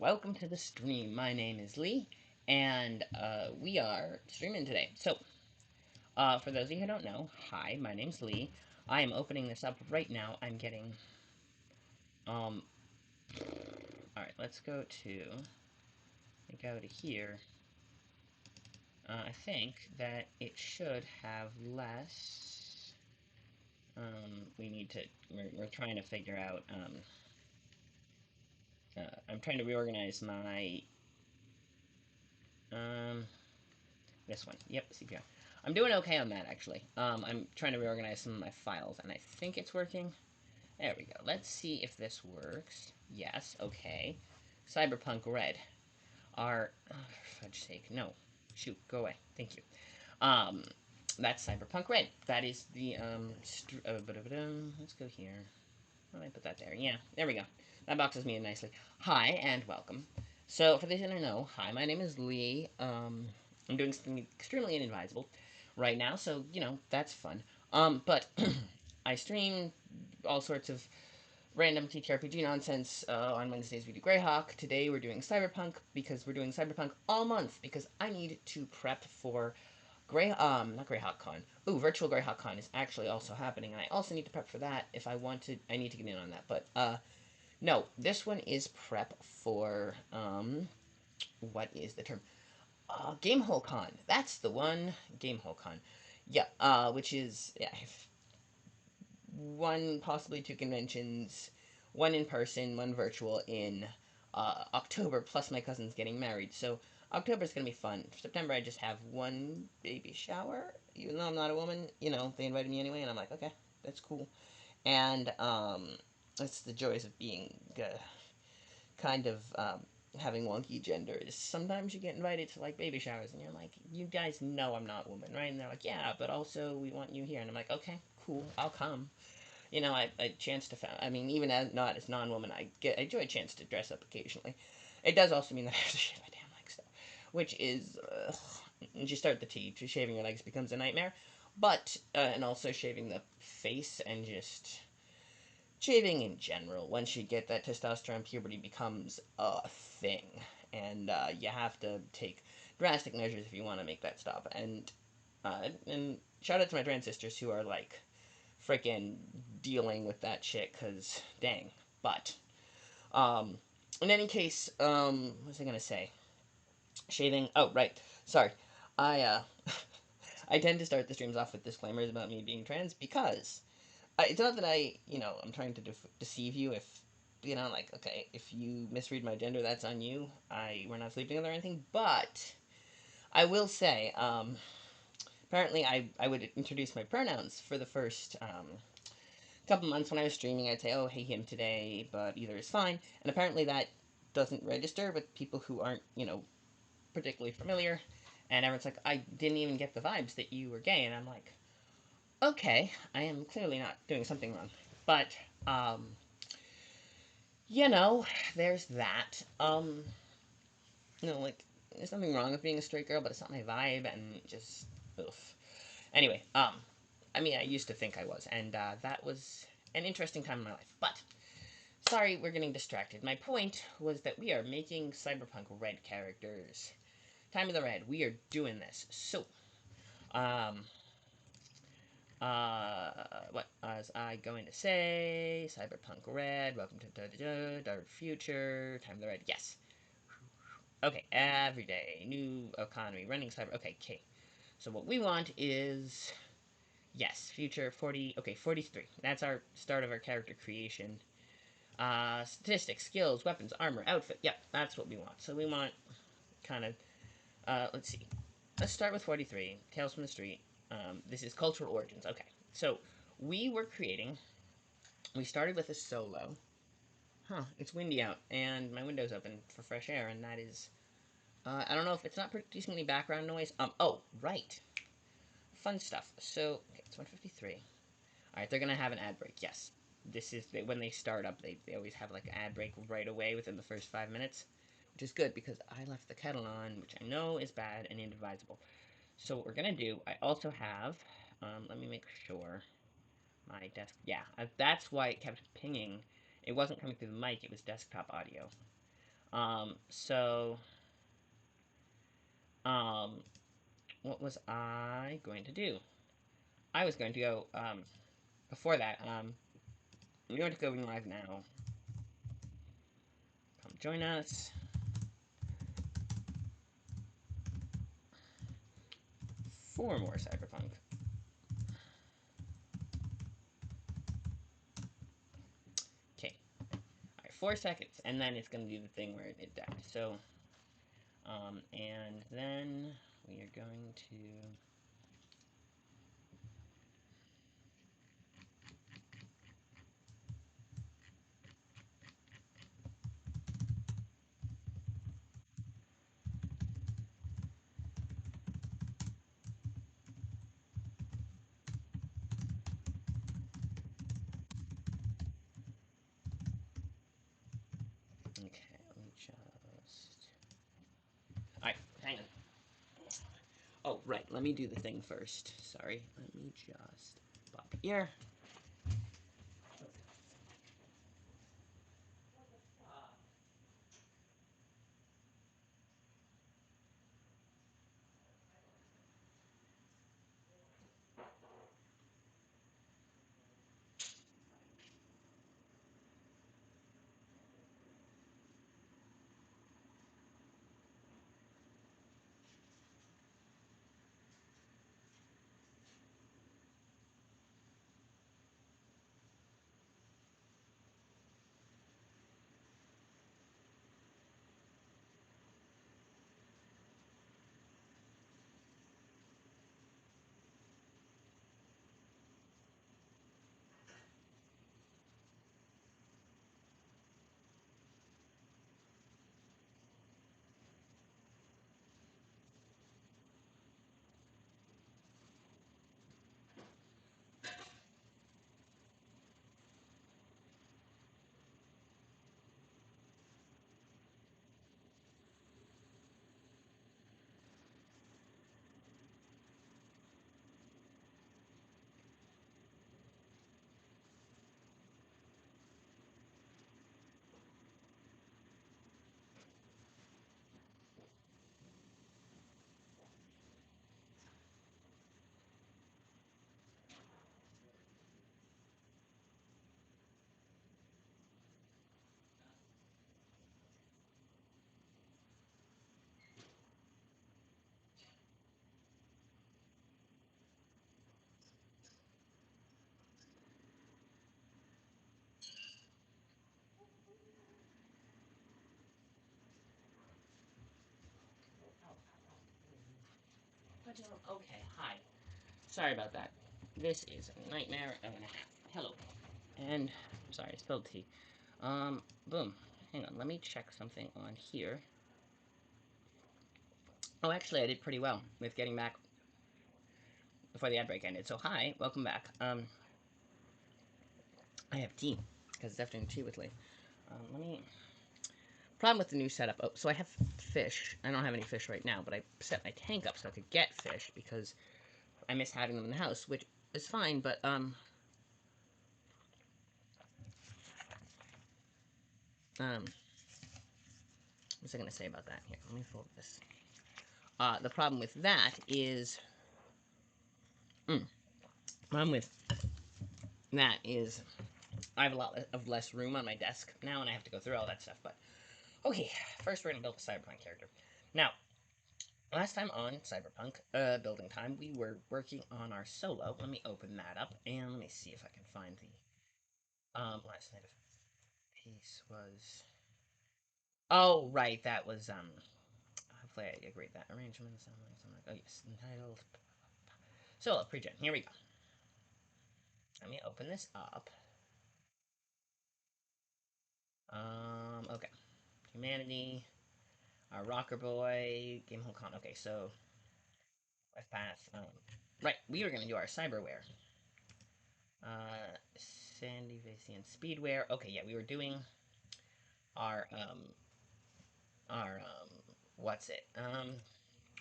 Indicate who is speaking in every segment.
Speaker 1: welcome to the stream. My name is Lee, and we are streaming today. For those of you who don't know, hi, my name's Lee. I am opening this up right now. I'm getting, um, alright, let's go to here. I think that it should have less, we're trying to figure out, I'm trying to reorganize my, um, this one. Yep, CPR. I'm doing okay on that, actually. I'm trying to reorganize some of my files, and I think it's working. There we go. Let's see if this works. Yes, okay. Cyberpunk Red. Oh, for fudge's sake. No. Shoot, go away. Thank you. Um, that's Cyberpunk Red. That is the, let's go here. Why did I put that there? Yeah, there we go. That boxes me in nicely. Hi, and welcome. So, for those who don't know, hi, my name is Lee. I'm doing something extremely inadvisable right now, so, that's fun. But I stream all sorts of random TTRPG nonsense. On Wednesdays we do Greyhawk. Today we're doing Cyberpunk because we're doing Cyberpunk all month because I need to prep for not Greyhawk Con. Ooh, Virtual Greyhawk Con is actually also happening, and I also need to prep for that if I want to. I need to get in on that, but no, this one is prep for what is the term? Gamehole Con. That's the one. Gamehole Con. Yeah. Which is yeah, one possibly two conventions, one in person, one virtual in October. Plus my cousin's getting married, so October's gonna be fun. For September, I just have one baby shower. Even though I'm not a woman, they invited me anyway, and I'm like, okay, that's cool. And that's the joys of being kind of having wonky gender. Is sometimes you get invited to like baby showers, and you're like, you guys know I'm not a woman, right? And they're like, yeah, but also we want you here, and I'm like, okay, cool, I'll come. I chance to I mean, even as not as non-woman, I enjoy a chance to dress up occasionally. It does also mean that I have to shave my damn legs though, which is once you start the T, shaving your legs becomes a nightmare. But and also shaving the face and just shaving in general. Once you get that testosterone, puberty becomes a thing, and you have to take drastic measures if you want to make that stop. And shout out to my trans sisters who are like freaking dealing with that shit, because dang. But, um, in any case, what was I gonna say? Shaving. Oh, right. Sorry. I, I tend to start the streams off with disclaimers about me being trans because it's not that I'm trying to deceive you. If, like, okay, if you misread my gender, that's on you. We're not sleeping together or anything. But I will say, apparently I would introduce my pronouns for the first, couple months when I was streaming, I'd say, "Oh, hey, him today," but either is fine. And apparently that doesn't register with people who aren't, particularly familiar. And everyone's like, "I didn't even get the vibes that you were gay," and I'm like, "Okay, I am clearly not doing something wrong." But um, you know, there's that. Like there's nothing wrong with being a straight girl, but it's not my vibe, and just oof. Anyway, I mean, I used to think I was, and that was an interesting time in my life. But sorry, we're getting distracted. My point was that we are making Cyberpunk Red characters. Time of the Red. We are doing this. So, um, what was I going to say? Cyberpunk Red. Welcome to Dark Future. Time of the Red. Yes. Okay. Every day, new economy, running cyber. Okay. Okay. So what we want is yes, future 40. Okay, 43. That's our start of our character creation. Statistics, skills, weapons, armor, outfit. Yep, that's what we want. So we want kind of, let's see. Let's start with 43, Tales from the Street. This is Cultural Origins. Okay, so we were creating, we started with a solo. Huh, it's windy out, and my window's open for fresh air, and that is, I don't know if it's not producing any background noise. Oh, right. Fun stuff. So, okay, it's 153. Alright, they're gonna have an ad break, yes. This is, when they start up, they always have like an ad break right away within the first 5 minutes, which is good because I left the kettle on, which I know is bad and inadvisable. So what we're gonna do, I also have, let me make sure, my desk, yeah, that's why it kept pinging. It wasn't coming through the mic, it was desktop audio. So, um, what was I going to do? I was going to go, before that, we're going to go live now. Come join us. 4 more Cyberpunk. Okay. Alright, 4 seconds, and then it's going to do the thing where it died. So, and then we are going to... Okay, let me just... Alright, hang on. Oh, right, let me do the thing first. Sorry, let me just pop here. Okay, hi. Sorry about that. This is a nightmare and a half. Hello. And, I'm sorry, I spilled tea. Boom. Hang on, let me check something on here. Oh, actually, I did pretty well with getting back before the ad break ended. So, hi, welcome back. I have tea, because it's afternoon tea with Lee. Let me... Problem with the new setup. Oh, so I have fish. I don't have any fish right now, but I set my tank up so I could get fish, because I miss having them in the house, which is fine, but, what's I going to say about that? Here, let me fold this. The problem with that is... problem with that is I have a lot of less room on my desk now, and I have to go through all that stuff, but... Okay, first we're going to build a Cyberpunk character. Now, last time on Cyberpunk Building Time, we were working on our solo. Let me open that up, and let me see if I can find the... last night of peace was... Oh, right, that was, hopefully I agree with that. Arrangements, something like... Oh, yes, entitled... Solo, pre-gen, here we go. Let me open this up. Okay. Humanity, our Rocker Boy, Game Home Con. Okay, so... Life Path, right, we were gonna do our Cyberware. Sandy Vacian Speedwear. Okay, yeah, we were doing our, what's it?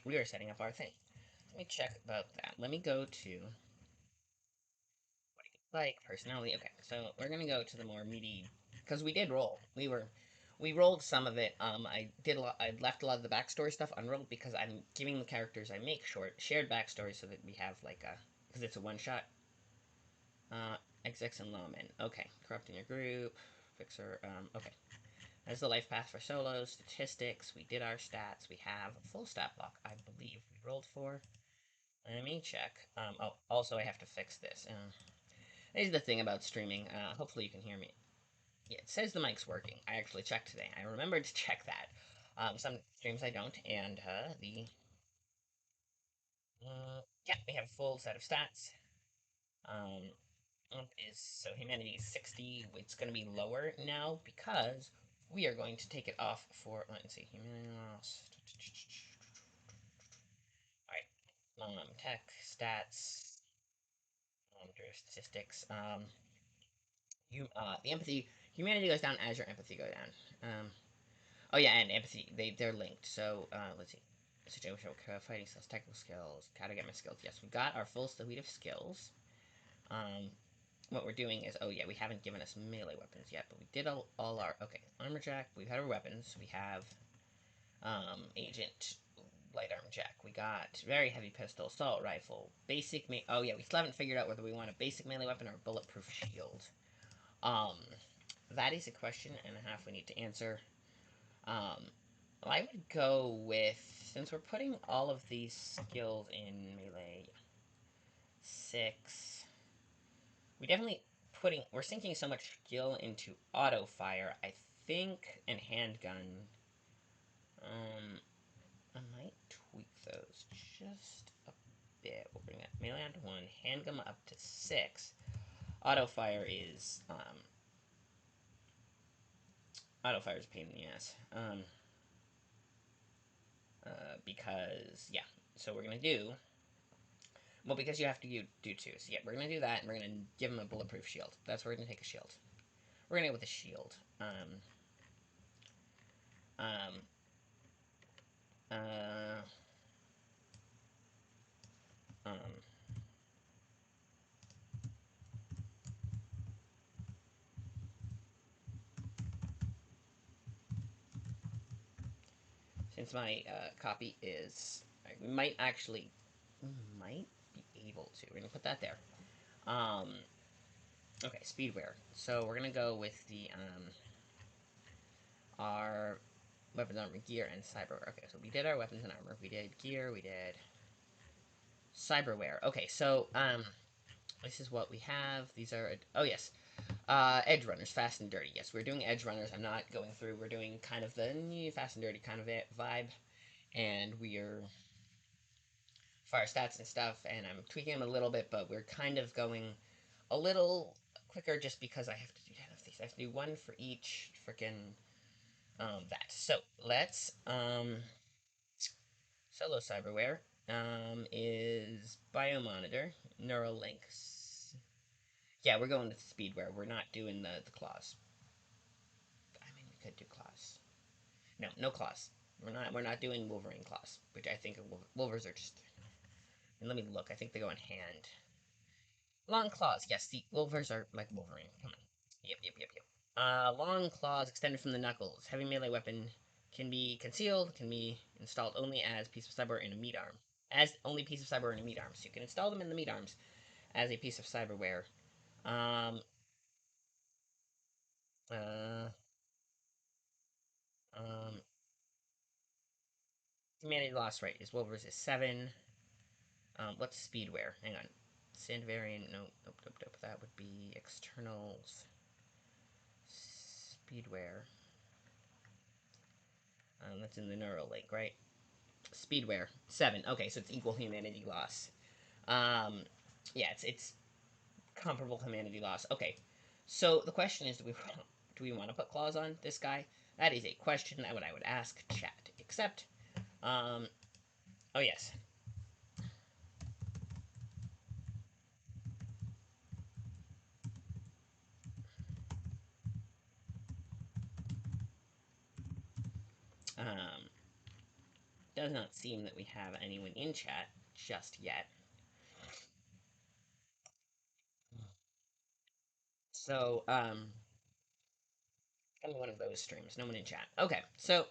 Speaker 1: We were setting up our thing. Let me check about that. Let me go to, what do you like, personality. Okay, so we're gonna go to the more meaty, because we did roll. We rolled some of it. I did a lot. I left a lot of the backstory stuff unrolled because I'm giving the characters I make shared backstory so that we have like a because it's a one shot. XX and lawman. Okay, corrupting your group, fixer. Okay, that's the life path for solos. Statistics. We did our stats. We have a full stat block. I believe we rolled for. Let me check. Oh, also I have to fix this. This is the thing about streaming. Hopefully you can hear me. Yeah, it says the mic's working. I actually checked today. I remembered to check that. Some streams I don't, and yeah, we have a full set of stats. Um, is so humanity is 60. It's going to be lower now because we are going to take it off for. Let's see, humanity loss. All right, tech stats, statistics. The empathy humanity goes down as your empathy go down. Oh yeah, and empathy. They're linked. So let's see. Situation, fighting skills, technical skills, how to get my skills. Yes, we got our full suite of skills. Um, what we're doing is, oh yeah, we haven't given us melee weapons yet, but we did all our okay armor jack. We've had our weapons. We have agent light arm jack. We got very heavy pistol, assault rifle, basic. Oh yeah, we still haven't figured out whether we want a basic melee weapon or a bulletproof shield. Um, that is a question and a half we need to answer. Um, I would go with, since we're putting all of these skills in melee 6, we definitely we're sinking so much skill into auto fire, I think, and handgun. Um, I might tweak those just a bit. We'll bring that melee down to 1, handgun up to 6. Auto fire is, auto fire is a pain in the ass. Because, yeah, so we're gonna do well, because you have to do two. So yeah, we're gonna do that, and we're gonna give him a bulletproof shield. That's where we're gonna take a shield. We're gonna go with a shield. Um, uh, um, since my copy is, we might actually, might be able to. We're gonna put that there. Um, okay, speedwear. So we're gonna go with the our weapons, armor, gear, and cyberware. Okay, so we did our weapons and armor. We did gear. We did cyberware. Okay, so this is what we have. These are oh yes, edge runners, fast and dirty. Yes, we're doing edge runners. I'm not going through. We're doing kind of the fast and dirty kind of vibe, and we're fire stats and stuff. And I'm tweaking them a little bit, but we're kind of going a little quicker just because I have to do 10 of these. I have to do one for each freaking that. So let's solo cyberware is biomonitor, neural links. Yeah, we're going with speedwear. We're not doing the claws. I mean, we could do claws. No, no claws. We're not doing Wolverine claws, which I think Wolvers are just. And let me look. I think they go in hand. Long claws. Yes, the Wolvers are like Wolverine. Come on. Yep, yep, yep, yep. Long claws extended from the knuckles. Heavy melee weapon can be concealed. Can be installed only as piece of cyber in a meat arm. As only piece of cyber in a meat arm. So you can install them in the meat arms as a piece of cyberware. Um. Uh. Um. Humanity loss rate is Wolvers is 7. What's speedwear? Hang on. Sand variant. Nope, nope, nope, nope. That would be externals. Speedwear. That's in the Neuralink, right? Speedwear 7. Okay, so it's equal humanity loss. Um, yeah, it's comparable humanity loss. Okay, so the question is, do we want to put claws on this guy? That is a question that I would ask chat. Except, oh yes, um, does not seem that we have anyone in chat just yet. So, gonna be one of those streams. No one in chat. Okay, so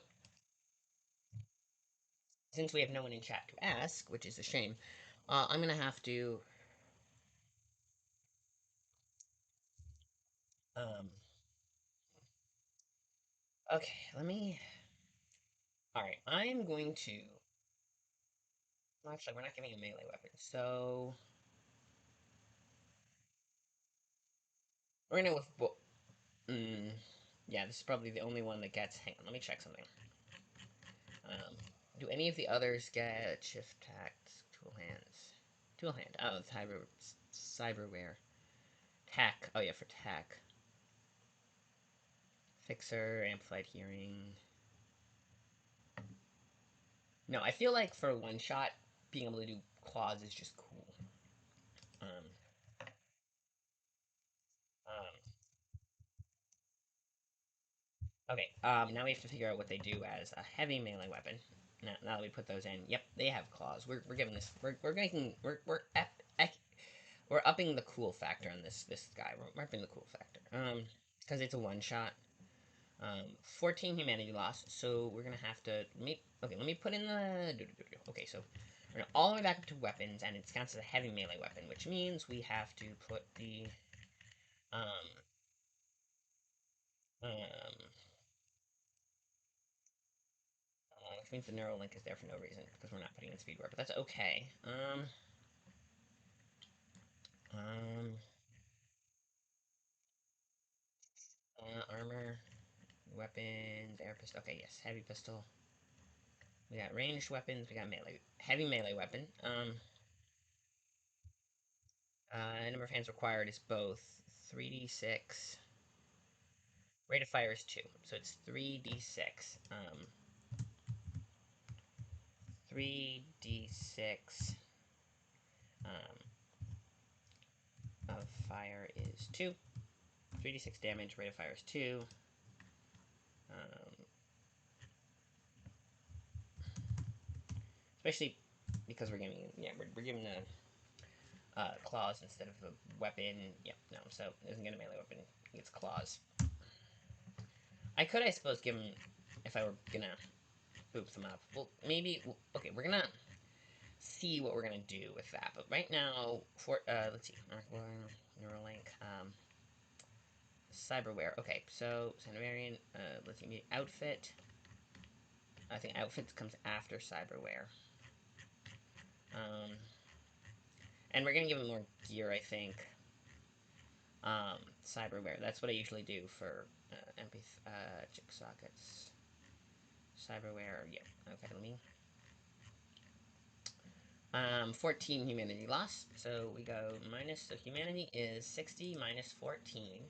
Speaker 1: since we have no one in chat to ask, which is a shame, I'm gonna have to. Um, okay, let me. All right, I am going to. Well, actually, we're not giving a melee weapon, so we're gonna with. Well, yeah, this is probably the only one that gets. Hang on, let me check something. Um, do any of the others get shift tact, tool hands, tool hand? Oh, it's cyberware, tack. Oh yeah, for tack, fixer, amplified hearing. No, I feel like for one shot, being able to do claws is just cool. Um, um, okay. Now we have to figure out what they do as a heavy melee weapon. Now that we put those in, yep, they have claws. We're giving this. We're making. We're upping the cool factor on this guy. We're upping the cool factor. Because it's a one shot. 14 humanity loss. So we're gonna have to make. Okay, let me put in the. Okay, so we're gonna all the way back up to weapons, and it counts as a heavy melee weapon, which means we have to put the um which means the neural link is there for no reason because we're not putting in speed war, but that's okay. Um, armor, weapons, air pistol. Okay, yes, heavy pistol. We got ranged weapons. We got melee, heavy melee weapon. Number of hands required is both 3d6. Rate of fire is 2, so it's 3d6. 3d6 um, of fire is 2. 3d6 damage. Rate of fire is 2. Um, especially because we're giving we're giving a claws instead of a weapon. Yep, no, so it doesn't get a melee weapon. It gets claws. I could, I suppose, give him if I were gonna boop them up. Well, maybe. Okay, we're gonna see what we're gonna do with that. But right now, for let's see, Neuralink, cyberware. Okay, so Sanitarian. Let's see, outfit. I think outfits comes after cyberware. Um, and we're gonna give him more gear, I think. Cyberware. That's what I usually do for MP chip sockets. Cyberware. Yeah. Okay. Let me. 14 humanity loss. So we go minus. So humanity is 60 minus 14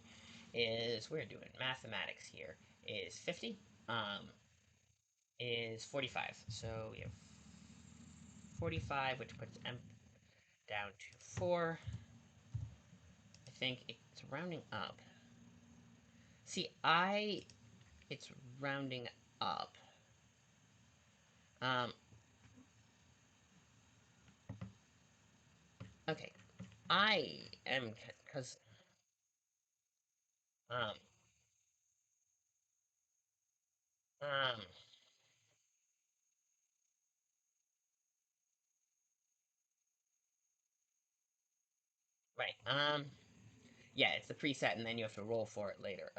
Speaker 1: is we're doing mathematics here is 50. Is 45. So we have 45, which puts M down to 4. I think it's rounding up. See, it's rounding up. Um, okay. I am, because, um, um, right. Yeah, it's the preset, and then you have to roll for it later.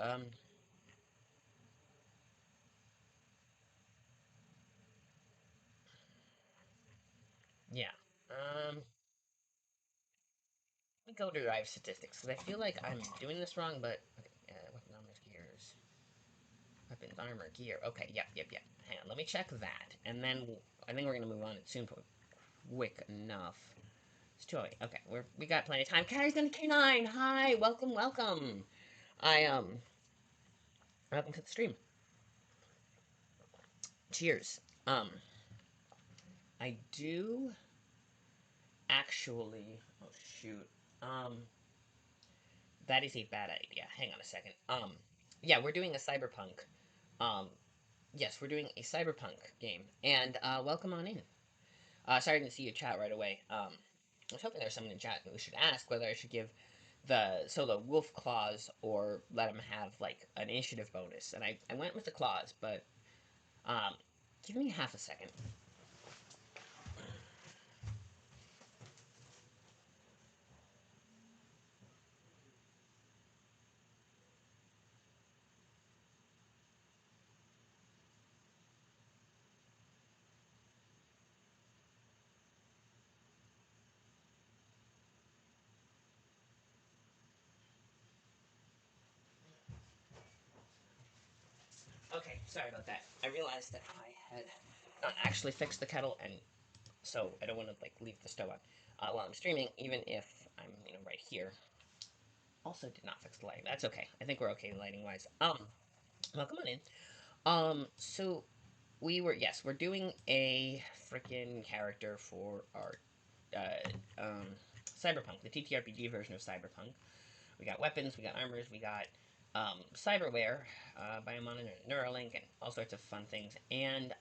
Speaker 1: Yeah. Let me go to drive statistics, because I feel like I'm doing this wrong, but, okay, weapon numbers, gears, weapons, armor, gear. Okay, yep. Hang on, let me check that, and then I think we're gonna move on it soon, quick enough. It's 2:08. Okay, we got plenty of time. Carrie's gonna K9. Hi, welcome. I welcome to the stream. Cheers. I do actually. Oh shoot. That is a bad idea. Hang on a second. Yeah, we're doing a cyberpunk. Um, yes, we're doing a cyberpunk game, and welcome on in. Sorry I didn't see your chat right away. I was hoping there was someone in chat who should ask whether I should give the solo wolf claws or let him have like an initiative bonus. And I went with the claws, but um, give me half a second. Okay, sorry about that. I realized that I had not actually fixed the kettle, and so I don't want to like leave the stove on while I'm streaming, even if I'm right here. Also, did not fix the lighting. That's okay. I think we're okay lighting wise. Well, come on in. So we're doing a freaking character for our Cyberpunk, the TTRPG version of Cyberpunk. We got weapons, we got armors, we got cyberware, biomonitor, Neuralink, and all sorts of fun things. And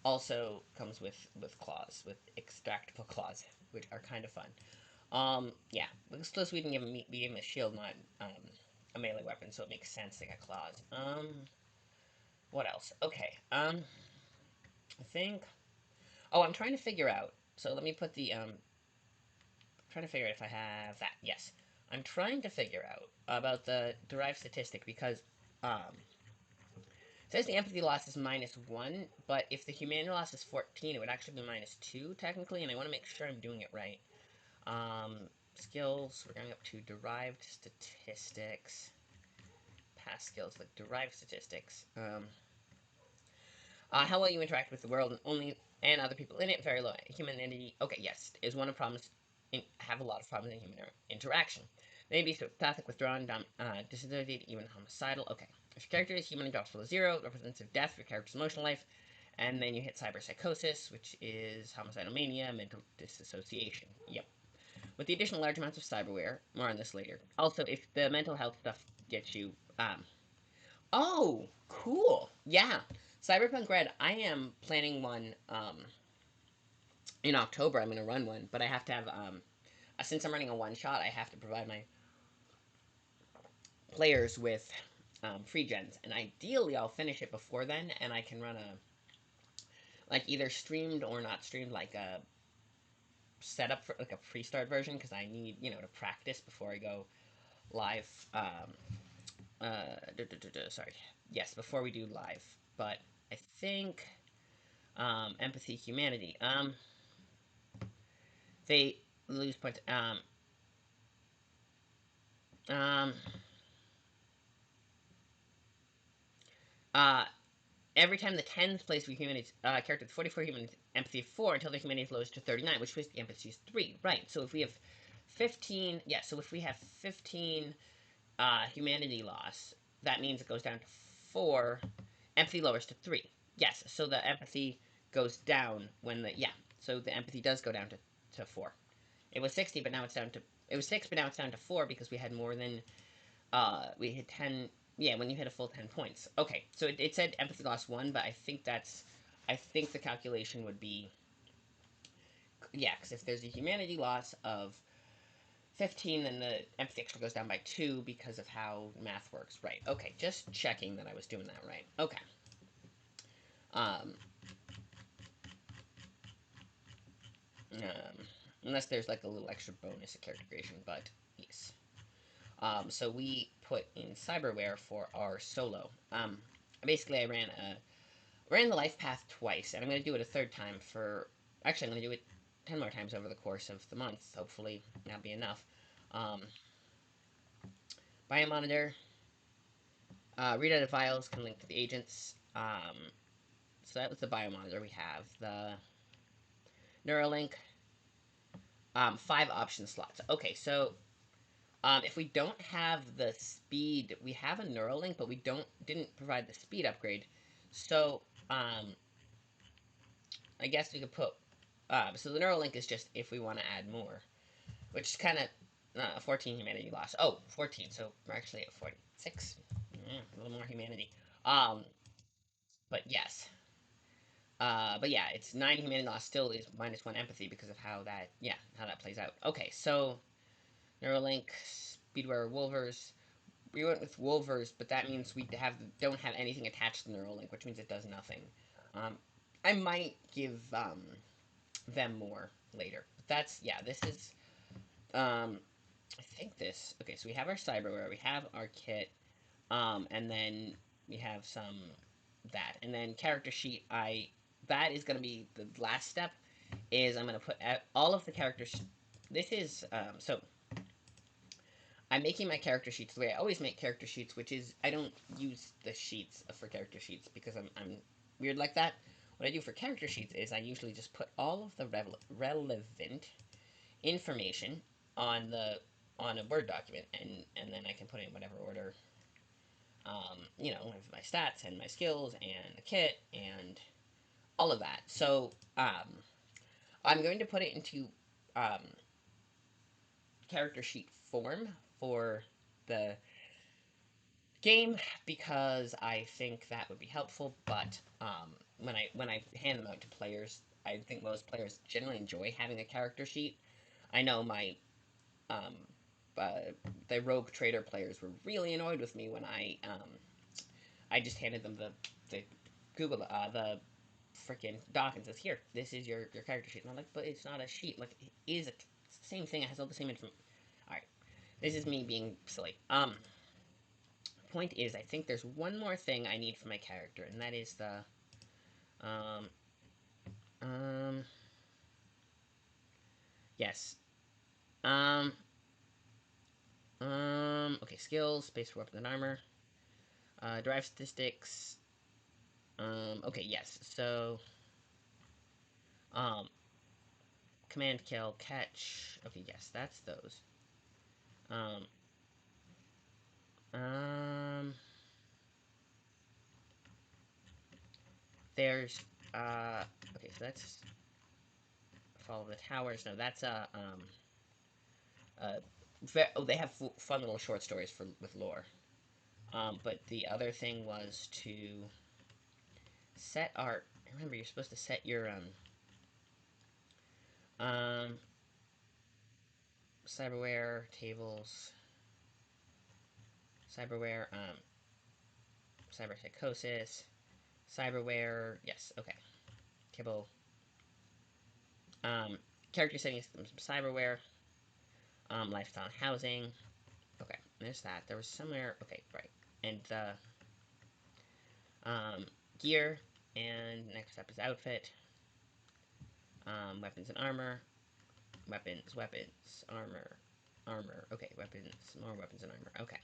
Speaker 1: also comes with claws, with extractable claws, which are kind of fun. Yeah, because we didn't give him we gave him a shield, not a melee weapon, so it makes sense they got claws. What else? Okay. I think. Oh, I'm trying to figure out. So let me put the trying to figure out if I have that. Yes, I'm trying to figure out about the derived statistic because it says the empathy loss is -1, but if the humanity loss is 14, it would actually be -2 technically, and I want to make sure I'm doing it right. Skills. We're going up to derived statistics. Past skills like derived statistics. How well you interact with the world and only and other people in it, very low. Humanity, okay, yes, is one of problems. Have a lot of problems in human interaction. Maybe sociopathic, withdrawn, dissociated, even homicidal. Okay, if your character is human, drops below 0, represents death for your character's emotional life, and then you hit cyberpsychosis, which is homicidal mania, mental disassociation. Yep. With the additional large amounts of cyberware, more on this later. Also, if the mental health stuff gets you, oh, cool. Yeah. Cyberpunk Red, I am planning one in October. I'm going to run one, but I have to have since I'm running a one shot, I have to provide my players with free gens, and ideally I'll finish it before then, and I can run a like either streamed or not streamed, like a setup for like a pre-start version because I need to practice before I go live. Sorry, yes, before we do live, but I think empathy, humanity. They lose points. Um, uh, every time the tens place for humanity character with 44 human empathy 4 until the humanity lowers to 39, which was the empathy is 3. Right. So if we have 15, yeah. So if we have 15 humanity loss, that means it goes down to 4. Empathy lowers to 3. Yes. So the empathy goes down when the So the empathy does go down to 4. It was 60, but now it's down to it was 6, but now it's down to 4 because we had more than we hit 10. Yeah, when you hit a full 10 points. Okay, so it said empathy loss 1, but I think the calculation would be, yeah, because if there's a humanity loss of 15, then the empathy actually goes down by 2 because of how math works. Right, okay, just checking that I was doing that right. Okay. Um, um, unless there's like a little extra bonus of character creation, but yes. So we put in cyberware for our solo. Basically, I ran the life path twice, and I'm going to do it a third time for. Actually, I'm going to do it 10 more times over the course of the month. Hopefully, that'll be enough. Um, Biomonitor, read out of files can link to the agents. So that was the biomonitor we have. The Neuralink, 5 option slots. Okay, so if we don't have the speed, we have a Neuralink, but we didn't provide the speed upgrade. So I guess we could put. So the Neuralink is just if we want to add more, which is kind of 14 humanity loss. Oh, 14. So we're actually at 46. A little more humanity. Um, but yes. But yeah, it's 9 humanity loss still is -1 empathy because of how that plays out. Okay, so Neuralink, Speedwear Wolvers. We went with Wolvers, but that means we don't have anything attached to Neuralink, which means it does nothing. Um, I might give them more later. But that's yeah. This is I think this. Okay, so we have our cyberware, we have our kit, and then we have some that, and then character sheet. That is gonna be the last step. Is I'm gonna put all of the characters. This is so I'm making my character sheets the way I always make character sheets, which is I don't use the sheets for character sheets because I'm weird like that. What I do for character sheets is I usually just put all of the relevant information on the on a Word document, and then I can put it in whatever order. With my stats and my skills and the kit and all of that. So I'm going to put it into um, character sheet form for the game because I think that would be helpful. But when I hand them out to players, I think most players generally enjoy having a character sheet. I know my um, uh, the rogue trader players were really annoyed with me when I just handed them the Google the freaking doc and says, "Here, this is your character sheet." And I'm like, "But it's not a sheet. Like, it is it's the same thing. It has all the same information." All right, this is me being silly. Point is, I think there's one more thing I need for my character, and that is the um um yes um okay, skills, base for weapon and armor, drive statistics. Okay, yes. So um command, kill, catch. Okay, yes, that's those. Um um there's okay, so that's follow the towers. No, that's uh oh, they have fun little short stories for with lore. But the other thing was to set our. Remember, you're supposed to set your um cyberware tables, cyberware cyberpsychosis, cyberware. Yes, okay. Table um character settings, some cyberware, lifestyle and housing. Okay, there's that. There was somewhere. Okay, right, and the gear, and next up is outfit, weapons and armor, weapons, armor. Okay, weapons, more weapons and armor. Okay,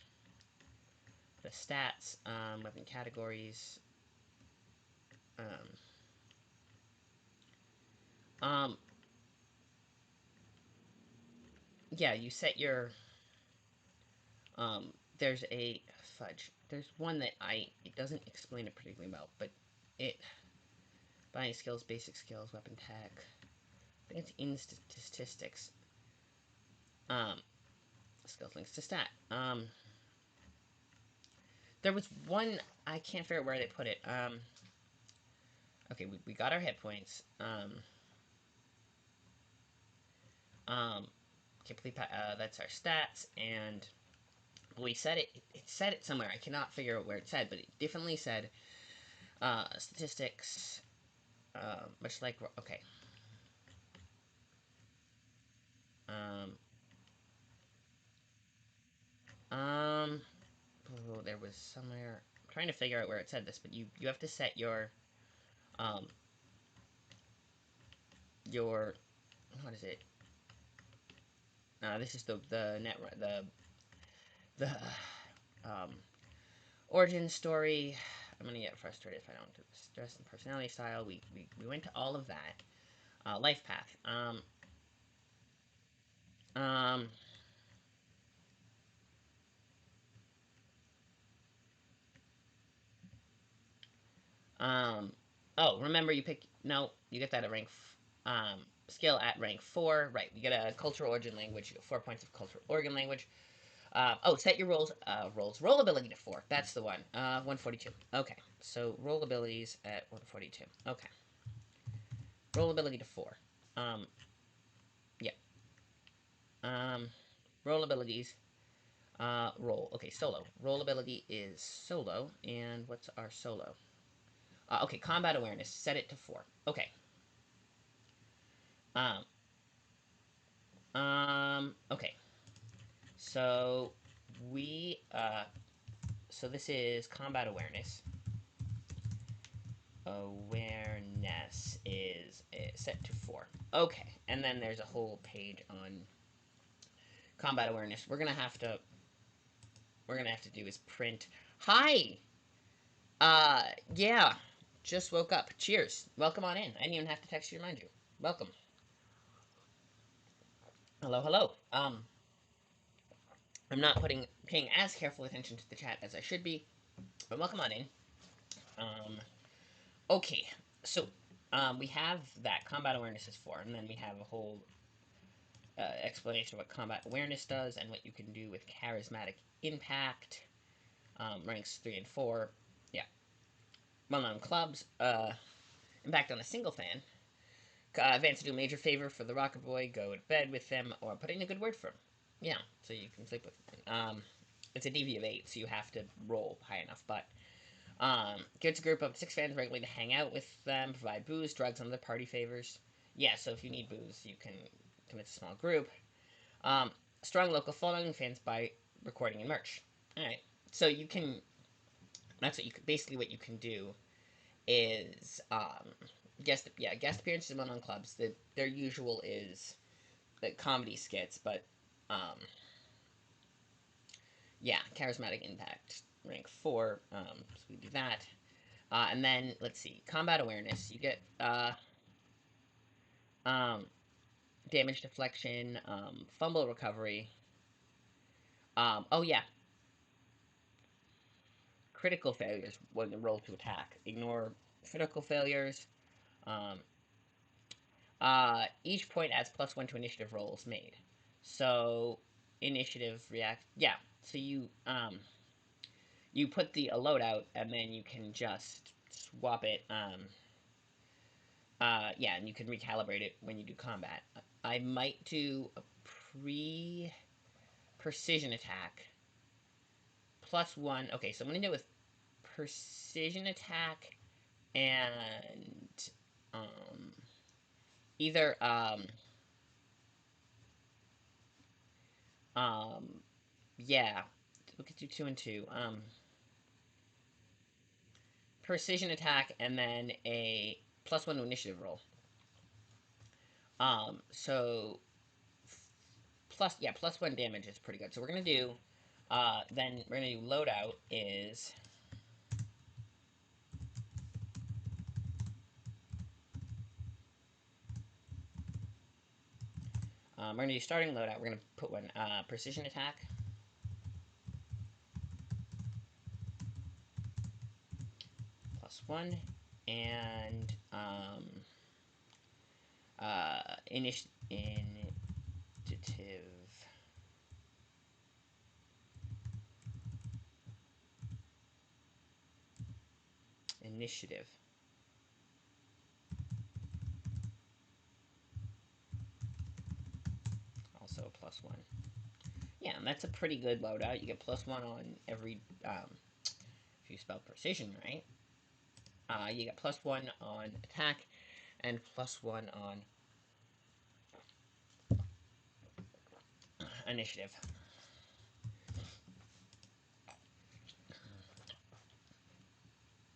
Speaker 1: the stats, weapon categories. Um, um, yeah, you set your There's a fudge. There's one that it doesn't explain it particularly well, but it buying skills, basic skills, weapon tech. I think it's in statistics. Um, skills links to stat. There was one I can't figure out where they put it. Okay, we got our hit points. Um, complete. That's our stats, and we said it. It said it somewhere. I cannot figure out where it said, but it definitely said statistics. Much like okay. Um, um, oh, there was somewhere. I'm trying to figure out where it said this, but you have to set um your what is it? This is the net the um origin story. I'm gonna get frustrated if I don't do this. Dress and personality style. We went to all of that. Life path. Um, um, oh, remember you pick. No, you get that at skill at rank 4. Right, you get a cultural origin language. You get 4 points of cultural origin language. Set your roll ability to 4. That's the one. 142. Okay, so roll abilities at 142. Okay, roll ability to 4. Um, yeah. Um, Roll abilities. Roll. Okay, solo. Roll ability is solo. And what's our solo? Okay, combat awareness. Set it to 4. Okay. Um. Okay. So we. So this is combat awareness. Awareness is set to 4. Okay, and then there's a whole page on combat awareness. We're gonna have to do is print. Hi. Yeah. Just woke up. Cheers. Welcome on in. I didn't even have to text you to remind you. Welcome. Hello, hello. I'm not paying as careful attention to the chat as I should be, but welcome on in. Um, okay. So, we have that combat awareness is 4, and then we have a whole explanation of what combat awareness does and what you can do with charismatic impact. Ranks 3 and 4. Yeah. Well-known clubs. Impact on a single fan. Advance to do a major favor for the Rocket Boy. Go to bed with them, or put in a good word for him. Yeah, so you can sleep with him. It's a DV of 8, so you have to roll high enough. But gets a group of 6 fans regularly to hang out with them. Provide booze, drugs, and other party favors. Yeah, so if you need booze, you can commit to a small group. Strong local following, fans buy recording and merch. All right, so you can. That's what you basically what you can do is guest appearances in one-on clubs. Their usual is the comedy skits, but yeah, charismatic impact rank 4. So we do that, and then let's see, combat awareness. You get um, damage deflection, fumble recovery. Oh yeah, critical failures when you roll to attack. Ignore critical failures. Um, each point adds +1 to initiative rolls made. So initiative react. Yeah. So you put the loadout and then you can just swap it. Yeah, and you can recalibrate it when you do combat. I might do a precision attack +1. Okay, so I'm gonna do it with precision attack and um, either um, yeah, we could do 2 and 2. Precision attack and then a +1 to initiative roll. So +1 damage is pretty good. So we're gonna do then we're gonna do loadout is we're gonna do starting loadout. We're gonna put one precision attack. +1 and initiative initiative. Also +1. Yeah, and that's a pretty good loadout. You get +1 on every if you spell precision right. You get +1 on attack and +1 on initiative.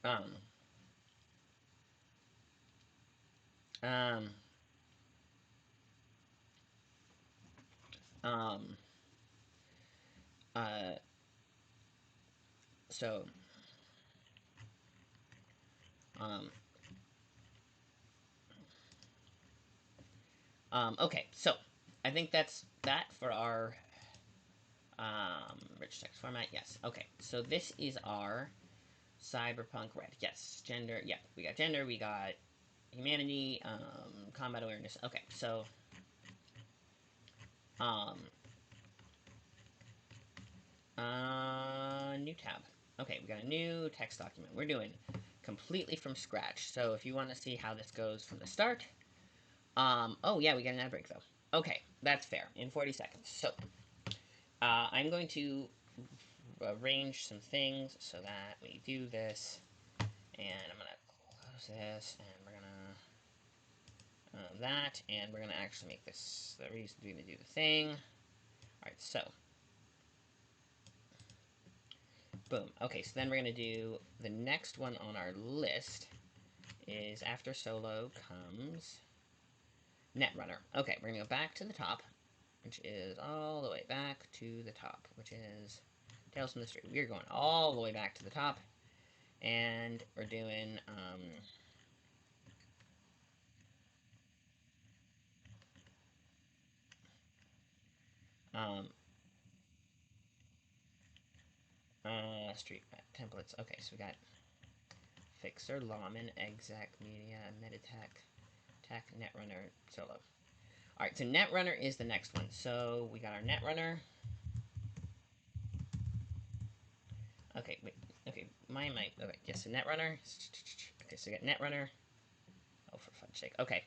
Speaker 1: Um, um, um, uh, so, um, okay, so I think that's that for our rich text format. Yes. Okay. So this is our cyberpunk red. Yes. Gender. Yeah. We got gender. We got humanity. Combat awareness. Okay. So um, new tab. Okay. We got a new text document. We're doing completely from scratch. So if you want to see how this goes from the start, oh yeah, we got an ad break though. Okay, that's fair. In 40 seconds. So I'm going to arrange some things so that we do this, and I'm gonna close this, and we're gonna that, and we're gonna actually make this the reason we're gonna do the thing. All right, so boom. Okay, so then we're gonna do the next one on our list is after solo comes Netrunner. Okay, we're gonna go back to the top, which is all the way back to the top, which is Tales from the Street. We're going all the way back to the top, and we're doing um, street templates. Okay, so we got Fixer, Lawman, Exec, Media, Meditech, Tech, Netrunner, Solo. Alright, so Netrunner is the next one. So we got our Netrunner. Okay, wait. Okay, okay, yes, so Netrunner. Okay, so we got Netrunner. Oh, for fudge's sake. Okay.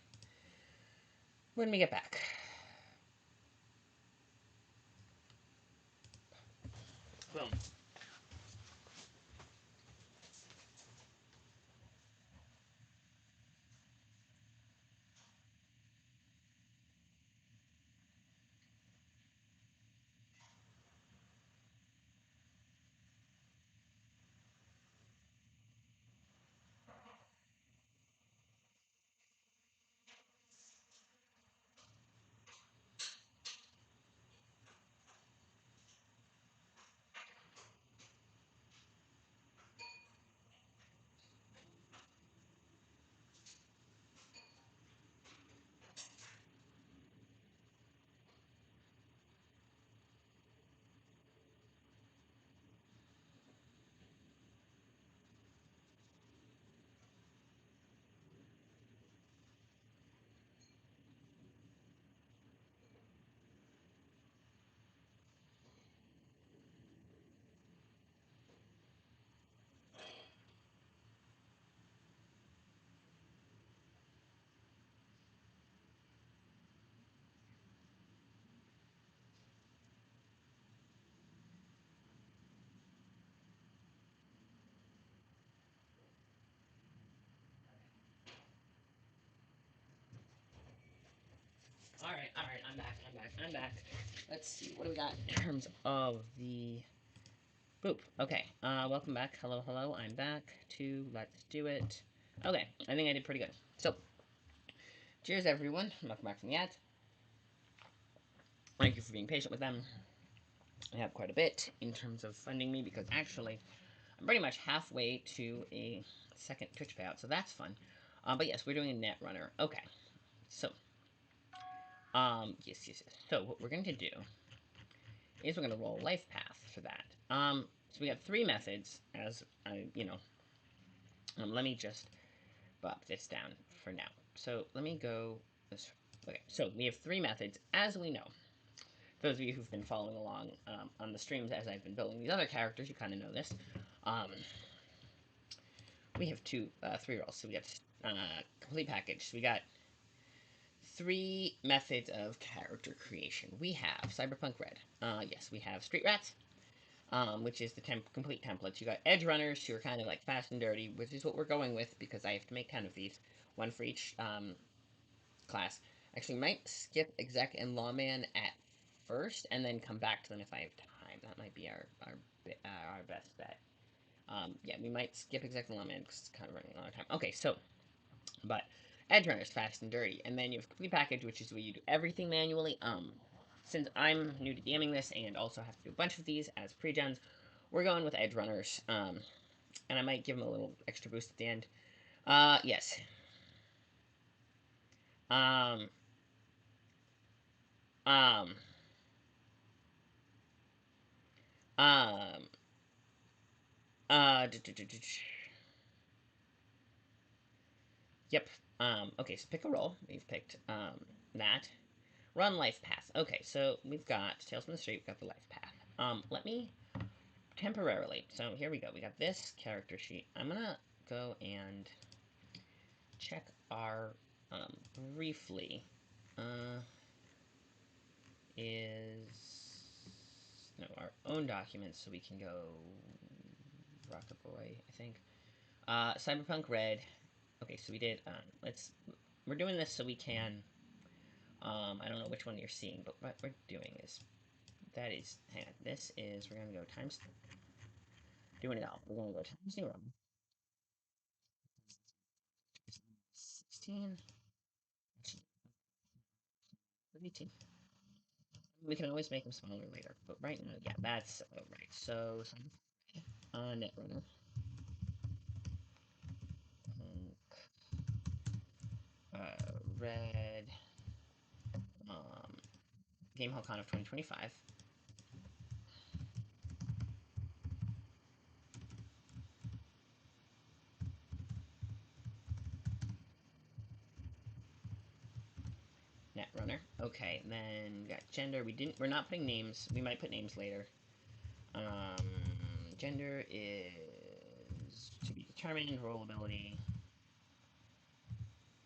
Speaker 1: When we get back. Boom. Alright, I'm back. Let's see, what do we got in terms of the boop? Okay, welcome back. Hello, hello, I'm back to Let's Do It. Okay, I think I did pretty good. So, cheers everyone. Welcome back from the ads. Thank you for being patient with them. I have quite a bit in terms of funding me because actually I'm pretty much halfway to a second Twitch payout, so that's fun. But yes, we're doing a Netrunner. Okay, so yes. So what we're going to do is we're going to roll life path for that. So we got 3 methods as let me just bop this down for now. So let me go this. Okay, so we have 3 methods as we know. Those of you who've been following along on the streams as I've been building these other characters, you kind of know this. We have 3 rolls, so we got complete package. So we got 3 methods of character creation. We have Cyberpunk Red. Yes, we have Street Rats, which is the complete templates. You got Edge Runners, who are kind of like fast and dirty, which is what we're going with because I have to make 10 of these, 1 for each class. Actually, might skip Exec and Lawman at first, and then come back to them if I have time. That might be our best bet. Yeah, we might skip Exec and Lawman because it's kind of running a lot of time. Okay, so, but Edge Runner's fast and dirty, and then you have Complete Package, which is where you do everything manually. Since I'm new to DMing this and also have to do a bunch of these as pre-gens, we're going with Edge Runners. And I might give them a little extra boost at the end. Yes. Um, um, um, yep. Okay, so pick a roll. We've picked, that. Run life path. Okay, so we've got Tales from the Street, we've got the life path. Let me temporarily, so here we go. We got this character sheet. I'm gonna go and check our, briefly, is no, our own documents, so we can go Rocket Boy, I think. Cyberpunk Red. Okay, so we did. We're doing this so we can. I don't know which one you're seeing, but what we're doing is that is. Hang on, this is we're gonna go times. Doing it all. We're gonna go times 0. 16. 18. We can always make them smaller later, but right now, yeah, that's right. So, Netrunner. Red. Um, GameHallCon of 2025. Netrunner. Okay, then we got gender. We're not putting names. We might put names later. Um, Gender is to be determined. Role ability.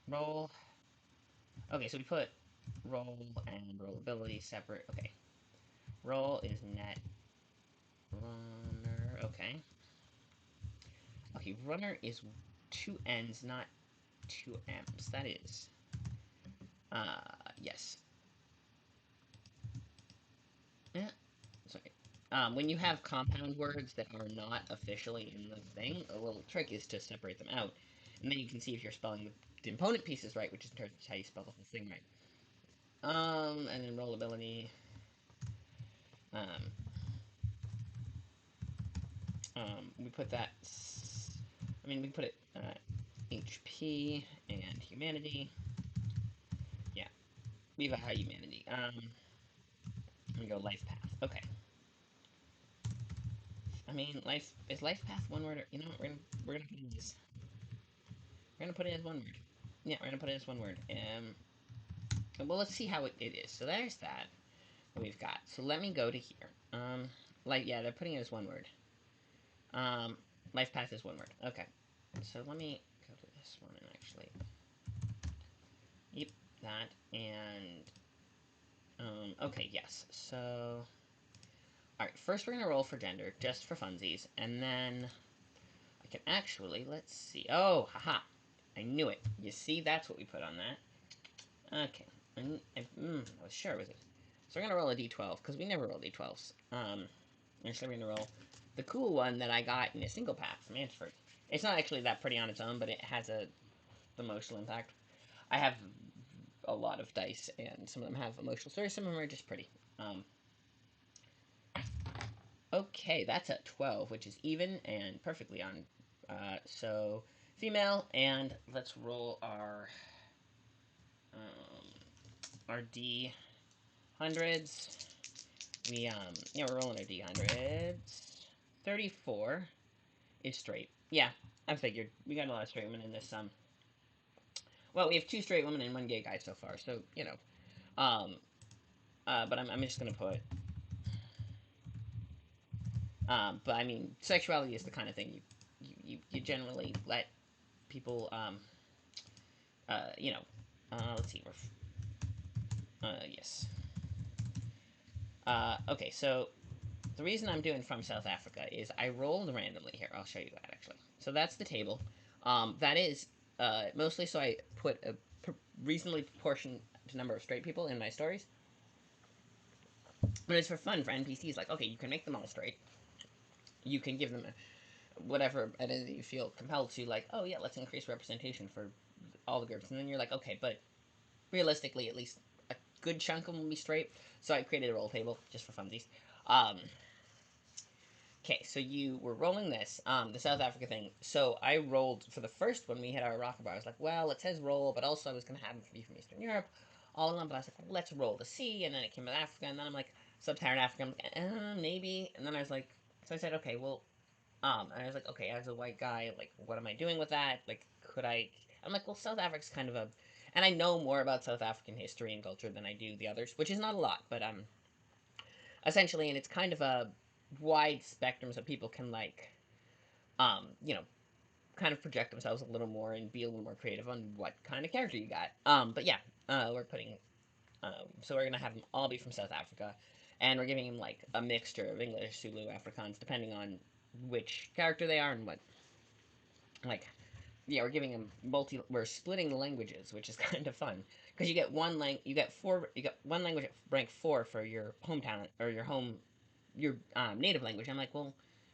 Speaker 1: Role. Okay, so we put role and role ability separate. Okay. Role is net runner. Okay. Okay, runner is 2 N's, not 2 M's. That is. Yes. Yeah. Sorry. When you have compound words that are not officially in the thing, a little trick is to separate them out. And then you can see if you're spelling the component pieces right, which is how you spell the whole thing right. And then rollability. Um, we put that. I mean, we put it HP and humanity. Yeah, leave a high humanity. We go life path. Okay. I mean, life path one word. Or, you know, we're gonna put it as one word. Yeah, we're gonna put it as one word. Well, let's see how it is. So there's that we've got. So let me go to here. Yeah, they're putting it as one word. Um, life path is one word. Okay. So let me go to this one and actually. Yep, that and. Okay, yes. So. Alright, first we're gonna roll for gender, just for funsies, and then I can actually, let's see. Oh, haha. I knew it. You see, that's what we put on that. Okay. I was sure it was it. So we're gonna roll a d12, because we never roll d12s. Actually, we're gonna roll the cool one that I got in a single pack from Ansford. It's not actually that pretty on its own, but it has the emotional impact. I have a lot of dice, and some of them have emotional stories, some of them are just pretty. Okay, that's a 12, which is even and perfectly on. So, female, and let's roll our D hundreds. We're rolling our D hundreds. 34 is straight. Yeah, I figured. We got a lot of straight women in this. Well, we have 2 straight women and 1 gay guy so far, so, you know. But I'm just gonna put. But I mean, sexuality is the kind of thing you generally let people, let's see, yes. Okay, so the reason I'm doing from South Africa is I rolled randomly here. I'll show you that actually. So that's the table. That is mostly so I put a reasonably proportioned number of straight people in my stories. But it's for fun for NPCs. Like, okay, you can make them all straight. You can give them whatever identity you feel compelled to. Like, oh yeah, let's increase representation for all the groups. And then you're like, okay, but realistically, at least a good chunk of them will be straight. So I created a roll table just for funsies. Okay, so you were rolling this, the South Africa thing. So I rolled for the first one. We had our rocker bar. I was like, well, it says roll, but also I was gonna have them be from Eastern Europe, all of them. But I was like, well, let's roll the C, and then it came with Africa, and then I'm like, Sub-Saharan Africa. I'm like, maybe, and then I was like, so I said, okay, well, and I was like, okay, as a white guy, like, what am I doing with that? Like, could I? I'm like, well, South Africa's kind of a, and I know more about South African history and culture than I do the others, which is not a lot, but essentially, and it's kind of a wide spectrum, so people can like, you know, kind of project themselves a little more and be a little more creative on what kind of character you got. But yeah, we're putting, so we're gonna have them all be from South Africa, and we're giving him like a mixture of English, Zulu, Afrikaans, depending on which character they are and what like yeah, we're giving them we're splitting the languages, which is kind of fun because you get you get one language at rank 4 for your hometown or your native language. I'm like, well,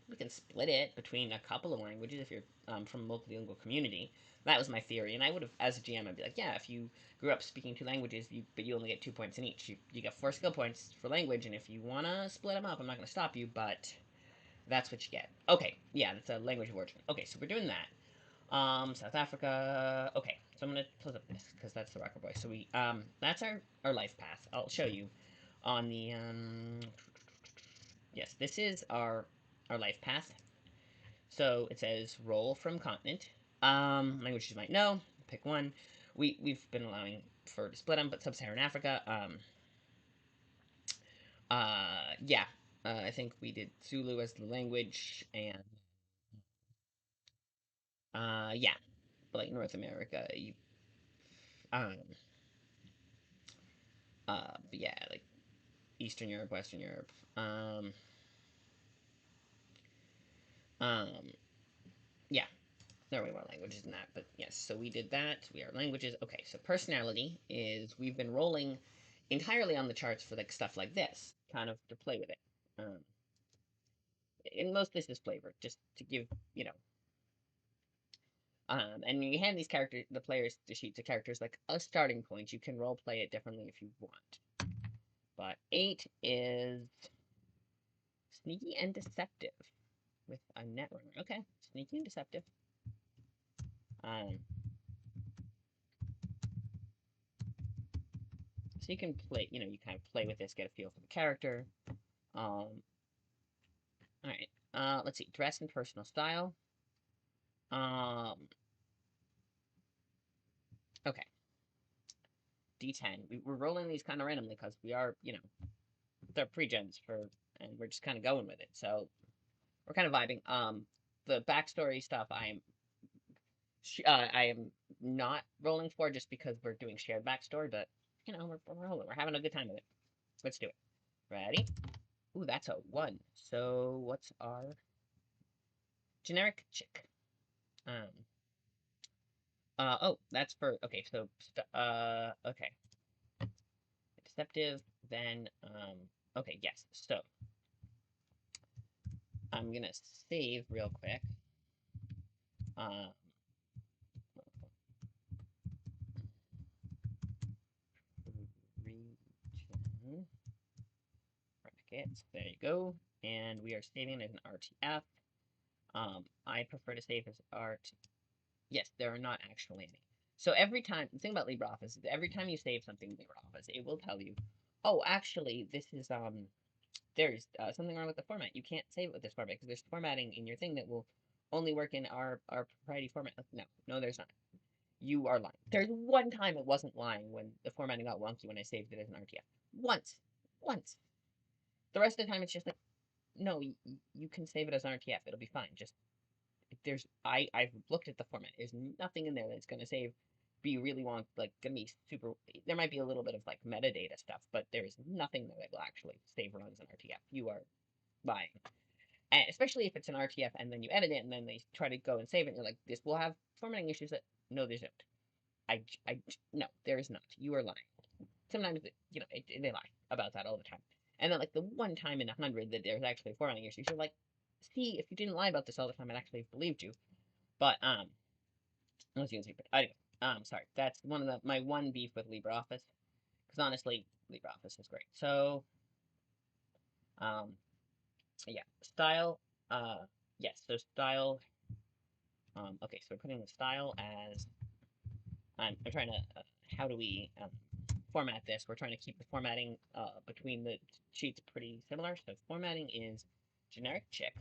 Speaker 1: we can split it between a couple of languages if you're from a multilingual community. That was my theory, and I would have, as a GM, I'd be like, yeah, if you grew up speaking two languages, but you only get 2 points in each, you get 4 skill points for language, and if you wanna split them up, I'm not gonna stop you, but that's what you get. Okay, yeah, that's a language of origin. Okay, so we're doing that. South Africa. Okay, so I'm gonna close up this because that's the rocker boy. So that's our life path. I'll show you on the yes, this is our life path. So it says roll from continent. Languages you might know. Pick one. We've been allowing for to split them, but sub-Saharan Africa. Yeah. I think we did Zulu as the language, and yeah, but like North America, you um but yeah, like Eastern Europe, Western Europe. Um, yeah, there are way more languages than that, but yes. So we did that. We are languages. Okay, so personality is we've been rolling entirely on the charts for like stuff like this, kind of to play with it. Um, and most of this is flavor, just to give you know. And you hand these characters, the players, the sheets of characters like a starting point. You can role play it differently if you want. But 8 is sneaky and deceptive with a netrunner. Okay, sneaky and deceptive. Um, so you can play, you kind of play with this, get a feel for the character. All right. Let's see, dress and personal style. Um, okay. D10. We're rolling these kind of randomly because we are, they're pre-gens and we're just kind of going with it. So we're kind of vibing. The backstory stuff, I am not rolling for just because we're doing shared backstory, but we're rolling. We're having a good time with it. Let's do it. Ready? Ooh, that's a 1. So what's our generic chick? Um, oh, that's for, okay, so, okay. Deceptive, then, okay, yes. So, I'm gonna save real quick. Um, region, brackets, there you go. And we are saving as an RTF. I prefer to save as art. Yes, there are not actually any. So every time, the thing about LibreOffice is every time you save something in LibreOffice, it will tell you, oh, actually, this is, there's something wrong with the format. You can't save it with this format because there's formatting in your thing that will only work in our proprietary format. No, there's not. You are lying. There's one time it wasn't lying when the formatting got wonky when I saved it as an RTF. Once. Once. The rest of the time it's just like, no, you can save it as an RTF. It'll be fine. Just I've looked at the format. There's nothing in there that's gonna save be really want like gonna be super. There might be a little bit of like metadata stuff, but there is nothing there that will actually save runs in RTF. You are lying. And especially if it's an RTF and then you edit it and then they try to go and save it and you're like, this will have formatting issues that, no, there's not. No, there is not. You are lying. Sometimes, they lie about that all the time. And then, like, the one time in 100 that there's actually formatting issues, you're like, see, if you didn't lie about this all the time, I'd actually have believed you. But, unless you can see, but anyway, sorry. That's my one beef with LibreOffice. Because honestly, LibreOffice is great. So, um, yeah, style, yes, so style, okay, so we're putting the style as, I'm trying to, how do we, format this? We're trying to keep the formatting, between the sheets pretty similar, so formatting is generic chick,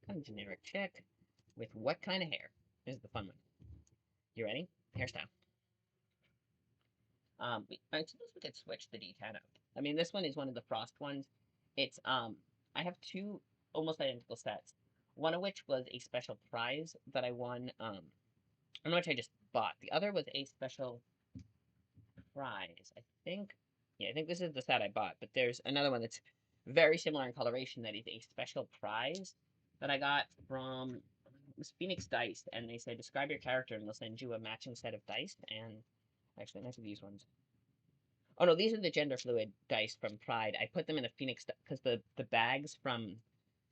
Speaker 1: kind of generic chick, with what kind of hair is the fun one. You ready? Hairstyle. I suppose we could switch the D10 out. I mean, this one is one of the frost ones. It's, I have two almost identical sets. One of which was a special prize that I won, one of which I just bought. The other was a special prize. I think this is the set I bought, but there's another one that's very similar in coloration that is a special prize that I got from it was Phoenix Dice, and they say describe your character, and they'll send you a matching set of dice. And actually, next to these ones. Oh no, these are the gender fluid dice from Pride. I put them in a Phoenix because the bags from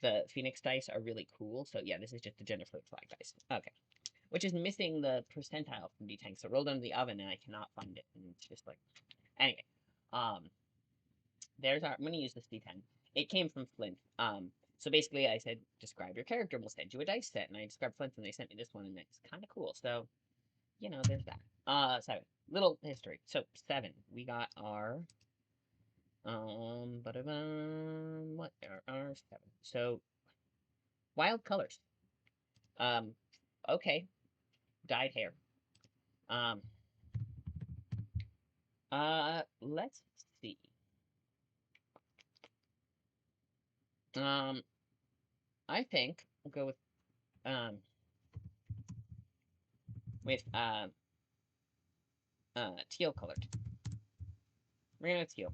Speaker 1: the Phoenix dice are really cool. So yeah, this is just the gender fluid flag dice. Okay, which is missing the percentile from D10. So rolled under the oven, and I cannot find it. And it's just like anyway. Um, there's our. I'm gonna use this D10. It came from Flint. So basically, I said describe your character, and we'll send you a dice set. And I described Flint, and they sent me this one, and it's kind of cool. So you know, there's that. 7. Little history. So 7. We got our what are our 7? So wild colors. Um, okay, dyed hair. Um, let's see. Um, I think we'll go um with teal colored. We're gonna go teal.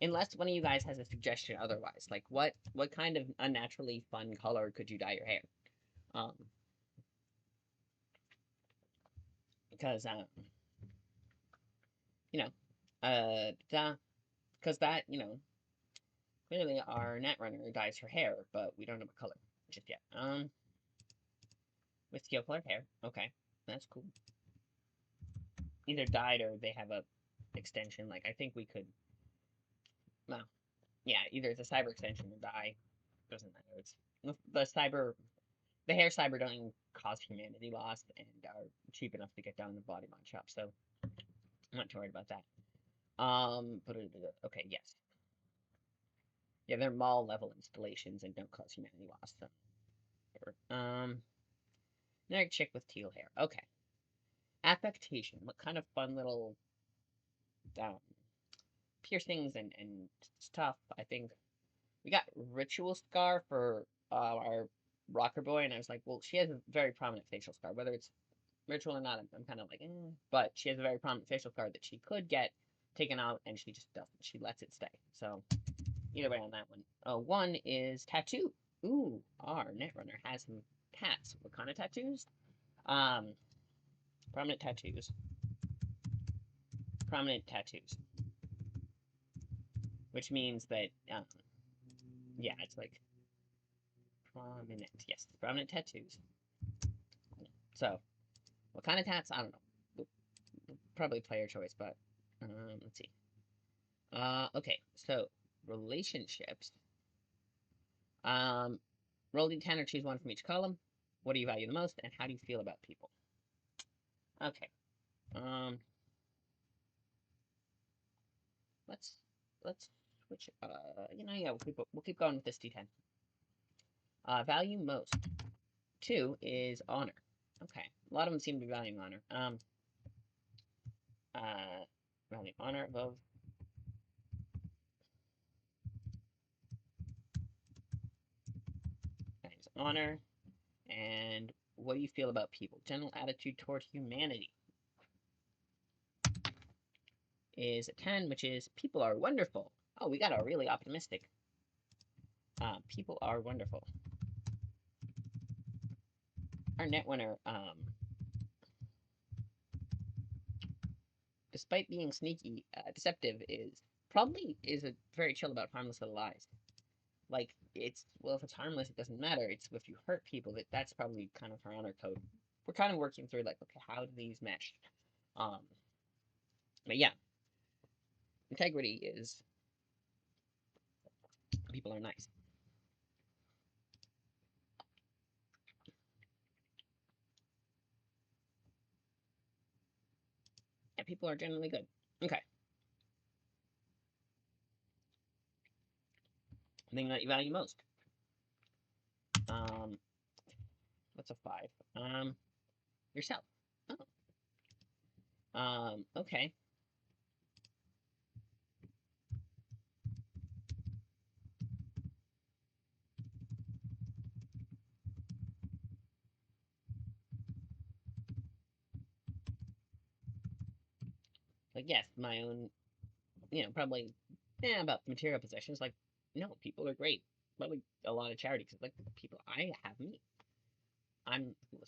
Speaker 1: Unless one of you guys has a suggestion otherwise, like what kind of unnaturally fun color could you dye your hair? Um, because you know, because that clearly our netrunner dyes her hair, but we don't know what color just yet. With teal colored hair, okay, that's cool. Either dyed or they have a extension. Like I think we could, well, yeah, either it's a cyber extension or dye. Doesn't matter. It's the hair cyber don't even cause humanity loss and are cheap enough to get down in the body mod shop. So I'm not too worried about that. But okay, yes. Yeah, they're mall level installations and don't cause humanity loss. So, another chick with teal hair. Okay. Affectation. What kind of fun little um, piercings and stuff? I think we got ritual scar for our rocker boy, and I was like, well, she has a very prominent facial scar. Whether it's ritual or not, I'm kind of like, but she has a very prominent facial scar that she could get taken out, and she just doesn't. She lets it stay. So either way on that one. One is tattoo. Ooh, our netrunner has some tats. What kind of tattoos? Um, prominent tattoos. Prominent tattoos. Which means that, yeah, it's like prominent. Yes, prominent tattoos. So, what kind of tats? I don't know. Probably player choice, but let's see. Okay, so relationships. Um, roll d10 or choose one from each column. What do you value the most, and how do you feel about people? Okay. Let's let's switch. Yeah, we'll keep going with this d10. Value most. 2 is honor. Okay, a lot of them seem to be valuing honor. Value honor above. Values honor. And what do you feel about people? General attitude toward humanity is a 10, which is people are wonderful. Oh, we got a really optimistic. People are wonderful. Our netrunner, despite being sneaky, deceptive, is a very chill about harmless little lies. Like if it's harmless, it doesn't matter. It's if you hurt people that's probably kind of her honor code. We're kind of working through like, okay, how do these mesh? Um, but yeah, integrity is people are nice. And people are generally good. Okay. Thing that you value most. What's a 5? Yourself. Oh. Okay. Like, yes, my own, probably, about material possessions. Like, no, people are great. Probably a lot of charity because, like, the people I have me,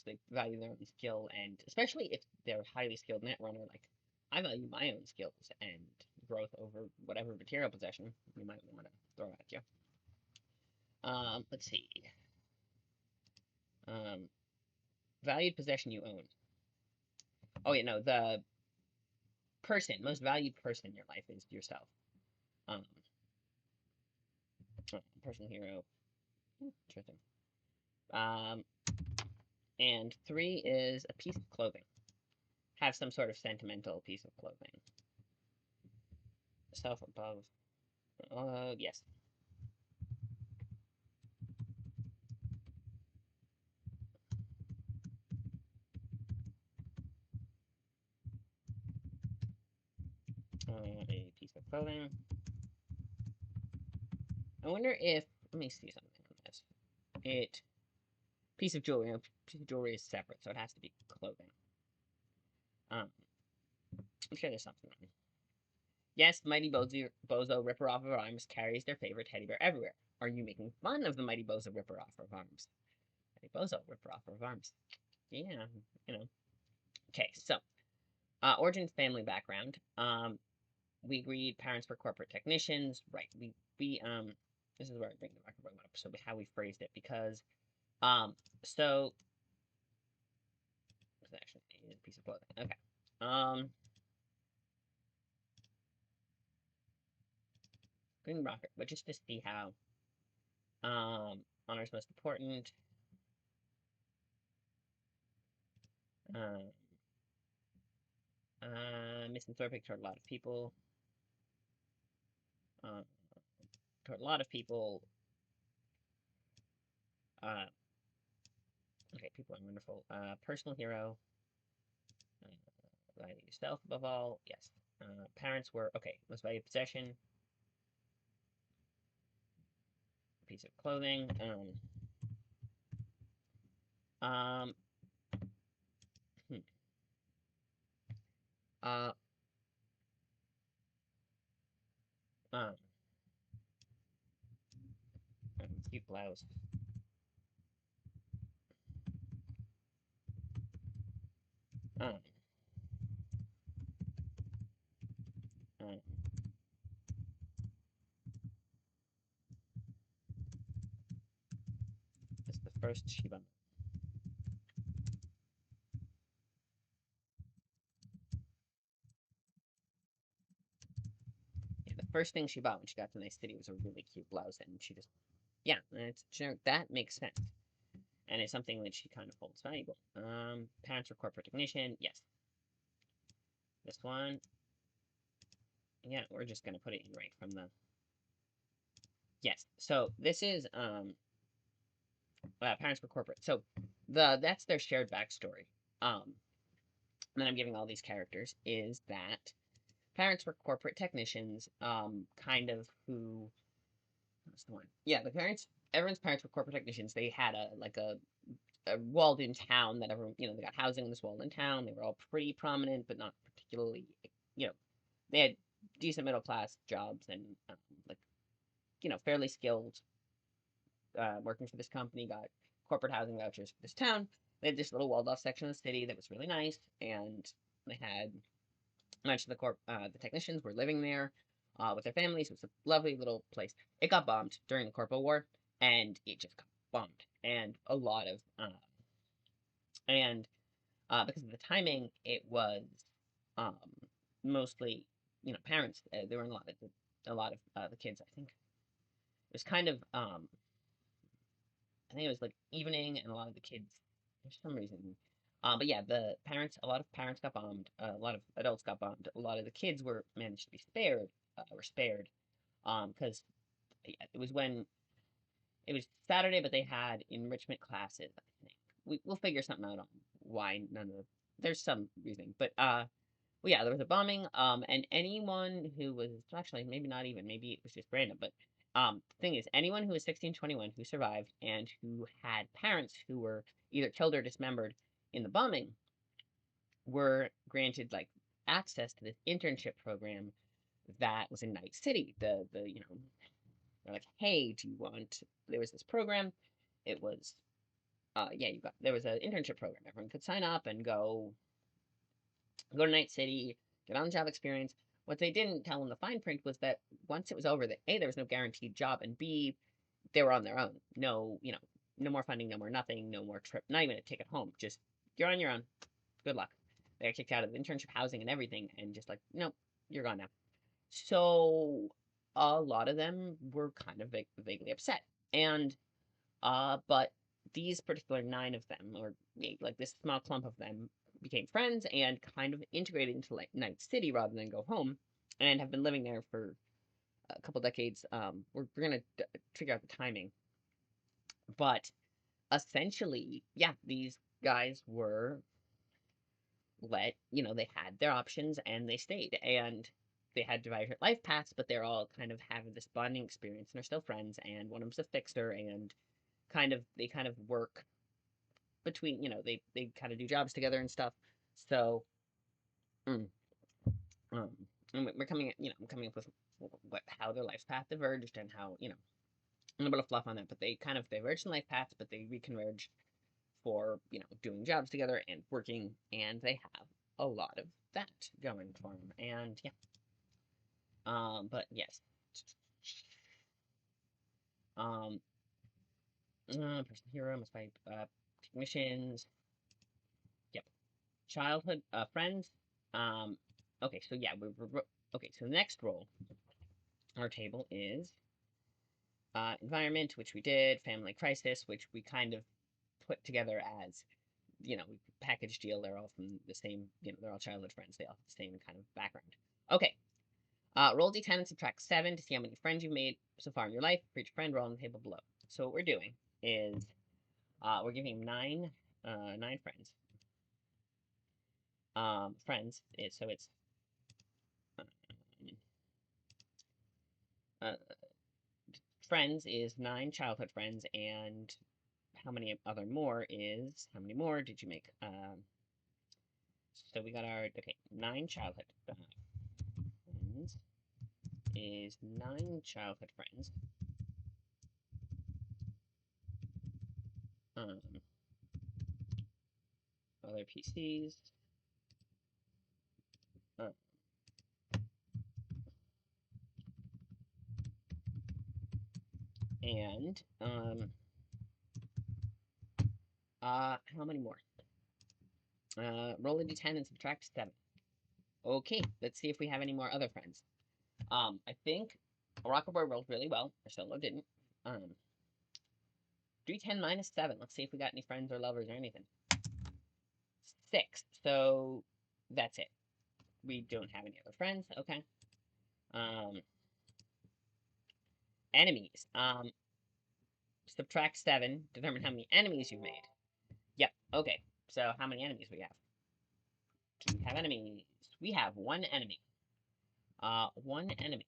Speaker 1: they value their own skill, and especially if they're a highly skilled net runner, like, I value my own skills and growth over whatever material possession you might want to throw at you. Let's see. Um, Valued possession you own. Oh, yeah, no, the most valued person in your life is yourself. Um, Personal hero. Interesting. Um, and three is a piece of clothing. Have some sort of sentimental piece of clothing. Self above. Yes. A piece of clothing. I wonder if, let me see something on this. Piece of jewelry. Piece of jewelry is separate, so it has to be clothing. I'm sure there's something on. Yes, Mighty Bozo Ripper Off of Arms carries their favorite teddy bear everywhere. Are you making fun of the Mighty Bozo Ripper Off of Arms? Mighty Bozo Ripper Off of Arms. Yeah, you know. Okay, so origin, family background. We agreed parents were corporate technicians. Right. We this is where I bring the microphone up. So how we phrased it, because so possession is a piece of clothing. Okay. Green rocket, but just to see how honor is most important. Um, Misanthropic toward a lot of people. Uh, Toward a lot of people. Uh, okay, people are wonderful. Personal hero. Value yourself above all. Yes. Parents were okay. Most valued possession. Piece of clothing. Um. Hmm. Uh. Um. Cute blouse. Um. Um. This is the first Shiba. Yeah, the first thing she bought when she got to Nice City was a really cute blouse, and she just, yeah, and it's generic. That makes sense, and it's something that she kind of holds valuable. Parents were corporate technician. Yes. This one, yeah, we're just gonna put it in right from the. Yes. So this is parents were corporate. So that's their shared backstory. And then I'm giving all these characters is that parents were corporate technicians, kind of who. What's the one? Yeah, the parents. Everyone's parents were corporate technicians. They had a walled-in town that everyone, they got housing in this walled-in town. They were all pretty prominent, but not particularly, you know, they had decent middle-class jobs and like, fairly skilled, working for this company, got corporate housing vouchers for this town. They had this little walled-off section of the city that was really nice, and they had much of the technicians were living there with their families. It was a lovely little place. It got bombed during the Corpo War, and it just got bombed, and a lot of and because of the timing, it was um, mostly parents. There were a lot of the kids. It was kind of I think it was like evening, and a lot of the kids for some reason. But yeah, a lot of parents got bombed. A lot of adults got bombed. A lot of the kids were managed to be spared. Were spared. Because yeah, it was Saturday, but they had enrichment classes. I think we'll figure something out on why none of the, there's some reasoning, but well, yeah, there was a bombing. And anyone who was actually maybe not even maybe it was just random, but the thing is, anyone who was 16, 21 who survived and who had parents who were either killed or dismembered in the bombing were granted like access to this internship program that was in Night City. They're like, hey, do you want? There was this program. It was, yeah, there was an internship program. Everyone could sign up and go to Night City, get on the job experience. What they didn't tell in the fine print was that once it was over, that A, there was no guaranteed job, and B, they were on their own. No, no more funding, no more nothing, no more trip, not even a ticket home. Just you're on your own. Good luck. They got kicked out of internship housing and everything, and just like, nope, you're gone now. So a lot of them were kind of vaguely upset, and but these particular 9 of them, or like this small clump of them, became friends and kind of integrated into like Night City rather than go home, and have been living there for a couple decades. We're gonna figure out the timing, but essentially, yeah, these guys were they had their options and they stayed, and they had divergent life paths, but they're all kind of having this bonding experience and are still friends. And one of them's a fixer, and they kind of work between, they kind of do jobs together and stuff. So, mm, um, and we're coming, I'm coming up with how their life path diverged and how, a little bit of fluff on that, but they kind of diverged in life paths, but they reconverge for, doing jobs together and working, and they have a lot of that going for them. And yeah, but yes, person hero must fight missions. Yep, childhood friends. Um, okay, so yeah, okay. So the next role on our table is environment, which we did, family crisis, which we kind of put together as package deal. They're all from the same, they're all childhood friends. They all have the same kind of background. Okay. Roll d10 and subtract 7 to see how many friends you've made so far in your life. For each friend, roll on the table below. So what we're doing is we're giving 9 friends. Friends is so it's um, uh, friends is 9 childhood friends, and how many more did you make? So we got our 9 childhood friends is 9 childhood friends. Um, other PCs. Uh, and how many more? Roll a d10 and subtract 7. Okay, let's see if we have any more other friends. I think Rockabor rolled really well. Solo didn't. Um, d10 minus 7. Let's see if we got any friends or lovers or anything. 6. So that's it. We don't have any other friends. Okay. Enemies. Subtract 7. Determine how many enemies you've made. Yep. Okay. So how many enemies we have? Do we have enemies? We have 1 enemy. 1 enemy.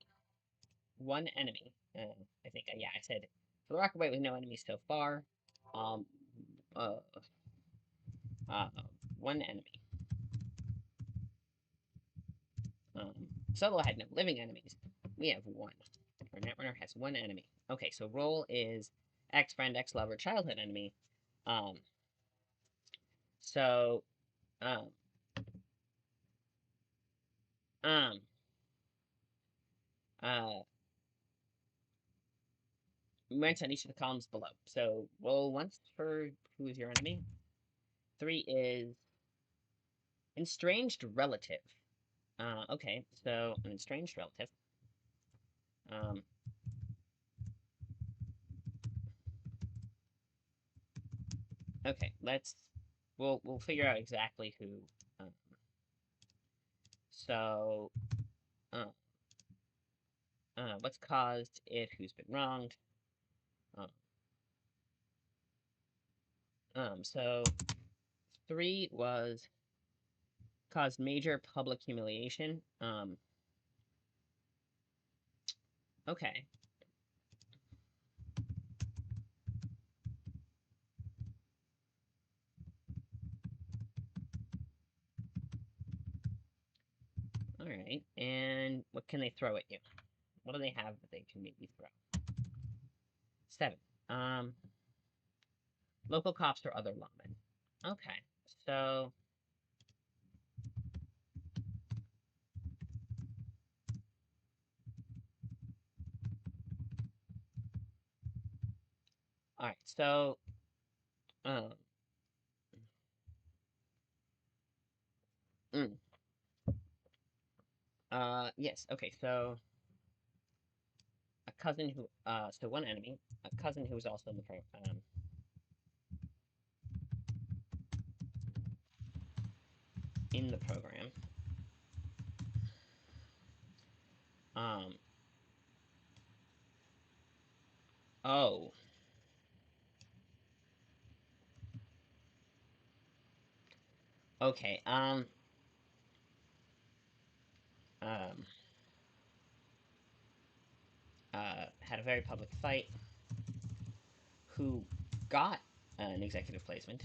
Speaker 1: 1 enemy. I think, yeah, I said for the Rockaway with no enemies so far. Um, uh, 1 enemy. Solo had no living enemies. We have 1. Our Netrunner has 1 enemy. Okay, so roll is ex-friend, ex-lover, childhood enemy. So, um, um, uh, went on each of the columns below. So roll once for who is your enemy. 3 is estranged relative. Okay, so an estranged relative. Okay, we'll figure out exactly who. Um, so, uh, what's caused it? Who's been wronged? Uh, so 3 was caused major public humiliation. Okay. Alright, and what can they throw at you? What do they have that they can maybe throw? 7. Um, local cops or other lawmen. Okay, so... Alright, so... Um... Mm, yes, okay, so... A cousin who... so one enemy. A cousin who was also in the program. Um... Oh. Okay, um... had a very public fight. Who got an executive placement.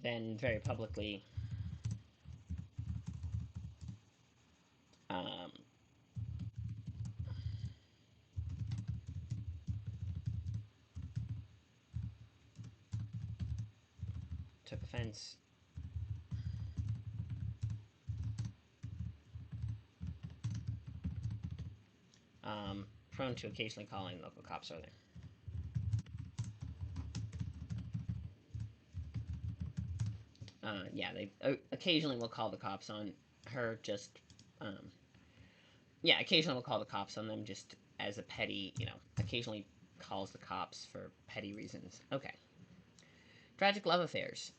Speaker 1: Then very publicly um, took offense. Prone to occasionally calling local cops over there. Yeah, they occasionally will call the cops on her. Um, yeah, occasionally will call the cops on them just as a petty, occasionally calls the cops for petty reasons. Okay. Tragic love affairs.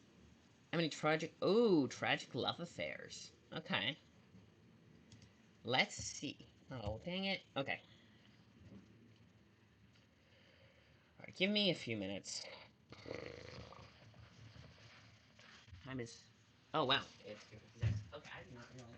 Speaker 1: How many tragic love affairs. Okay. Let's see. Oh, dang it. Okay. Alright, give me a few minutes. Time is... Oh, wow. It's okay, I did not realize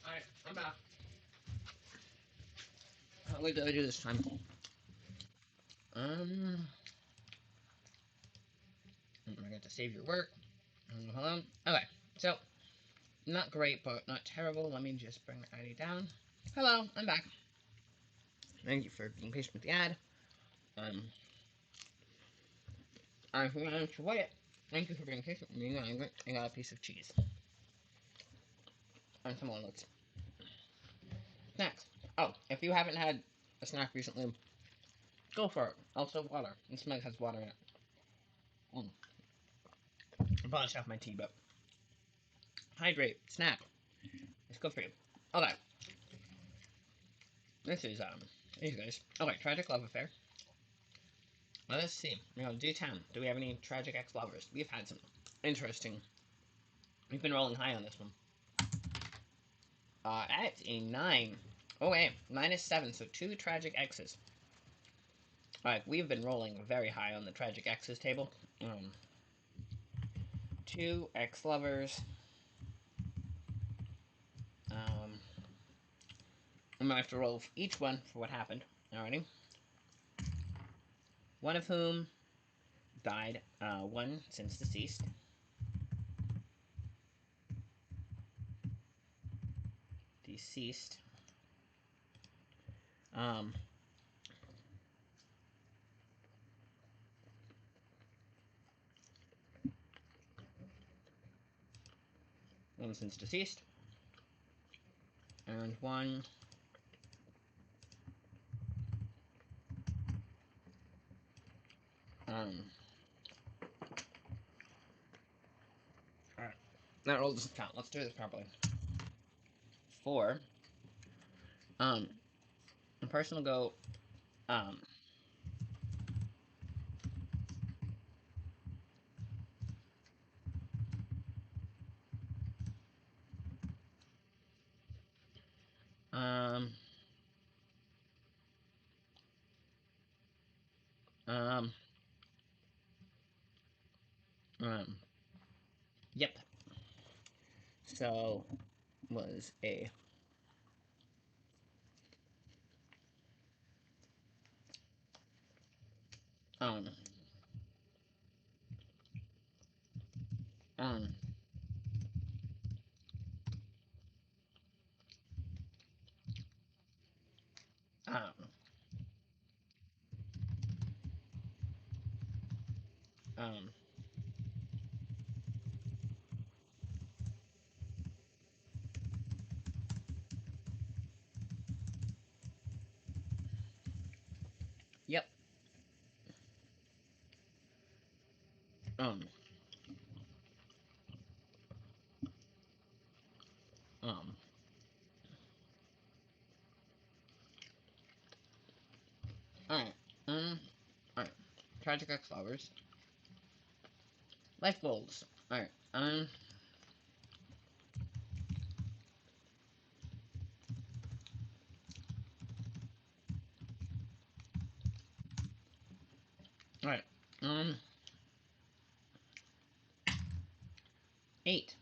Speaker 1: Alright, I'm back. What did I do this time? I got to save your work. Hold on. Okay, so, not great, but not terrible. Let me just bring the ID down. Hello, I'm back. Thank you for being patient with the ad. Um, I managed to wait. Thank you for being patient with me. I got a piece of cheese. And some walnuts. Snacks. Oh, if you haven't had a snack recently, go for it. Also, water. This mug has water in it. I polished off my tea, but hydrate, snack. It's good for you. Okay. This is, these guys. Okay, tragic love affair. Well, let's see. D10. Do we have any tragic ex-lovers? We've had some interesting. We've been rolling high on this one. That's a 9. Oh, wait. -7, so 2 tragic exes. Alright, we've been rolling very high on the tragic exes table. 2 ex-lovers. I'm gonna have to roll each one for what happened. Alrighty. One of whom died, one since deceased. Deceased. Um, one since deceased, and one alright. That roll doesn't count. Let's do this properly. 4. The person will go, um, um, um, um, yep. So, was a, um, um, um, um, yep. Um, um, alright. Alright. Tragic X Flowers. Life goals. Alright. Alright. Um, 8.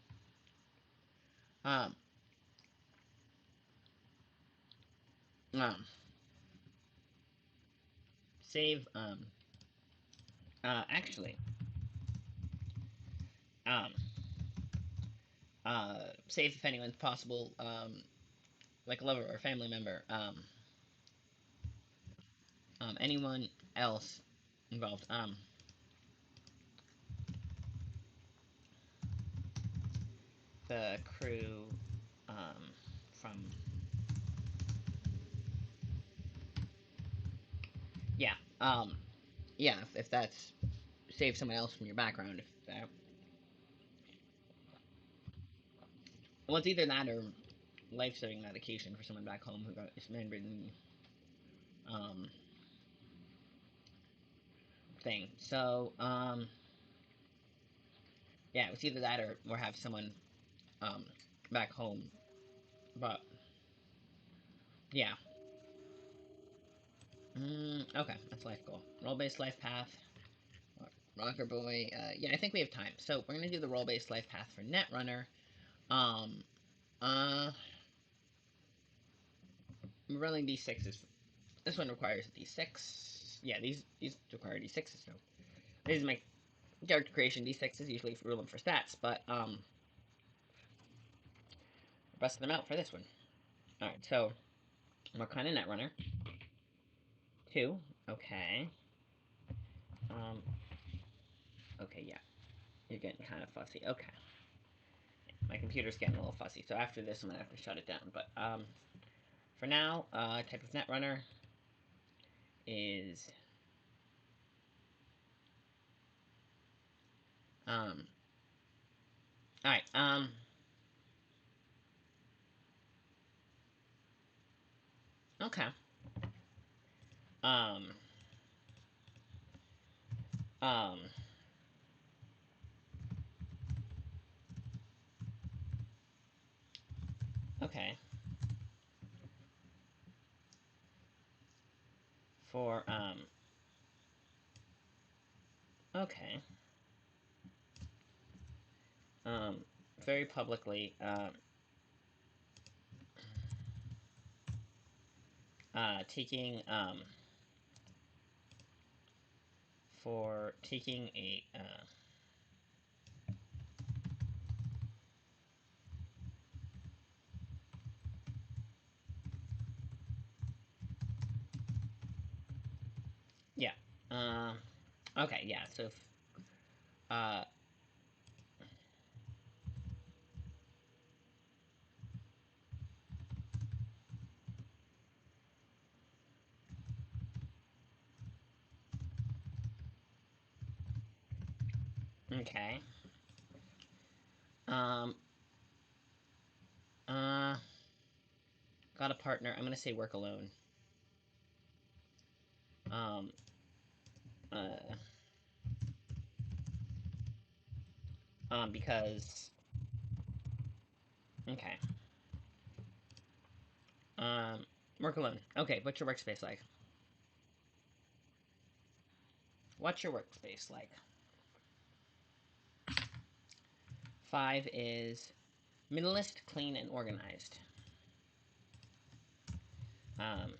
Speaker 1: Um, um, save, actually, um, save if anyone's possible, like a lover or family member, anyone else involved, the crew, from, yeah, yeah, if that's, save someone else from your background, if that, well, it's either that or life-saving medication for someone back home who got dismembered in, um, thing, so, yeah, it's either that or have someone, um, back home, but, yeah. Okay, that's life goal. Role-based life path. Rocker boy. Yeah, I think we have time. So we're gonna do the role-based life path for Netrunner. Um, uh, we're rolling d6s. This one requires a d6. Yeah, these require d6s. So this is my character creation. D6s usually rule them for stats, but busting them out for this one. All right, so what kind of Netrunner? 2. Okay. Um. Okay, yeah. You're getting kind of fussy. Okay. My computer's getting a little fussy, so after this I'm gonna have to shut it down. But for now, type of Netrunner is um. All right. Okay. Um. Um. Okay. For Okay. Um. Very publicly. Taking For taking a yeah. Um. Okay. Yeah. So. Uh. Okay. Um, uh, got a partner. I'm gonna say work alone. Um, uh, because, okay. Um, work alone. Okay, what's your workspace like? What's your workspace like? 5 is minimalist, clean, and organized. Um,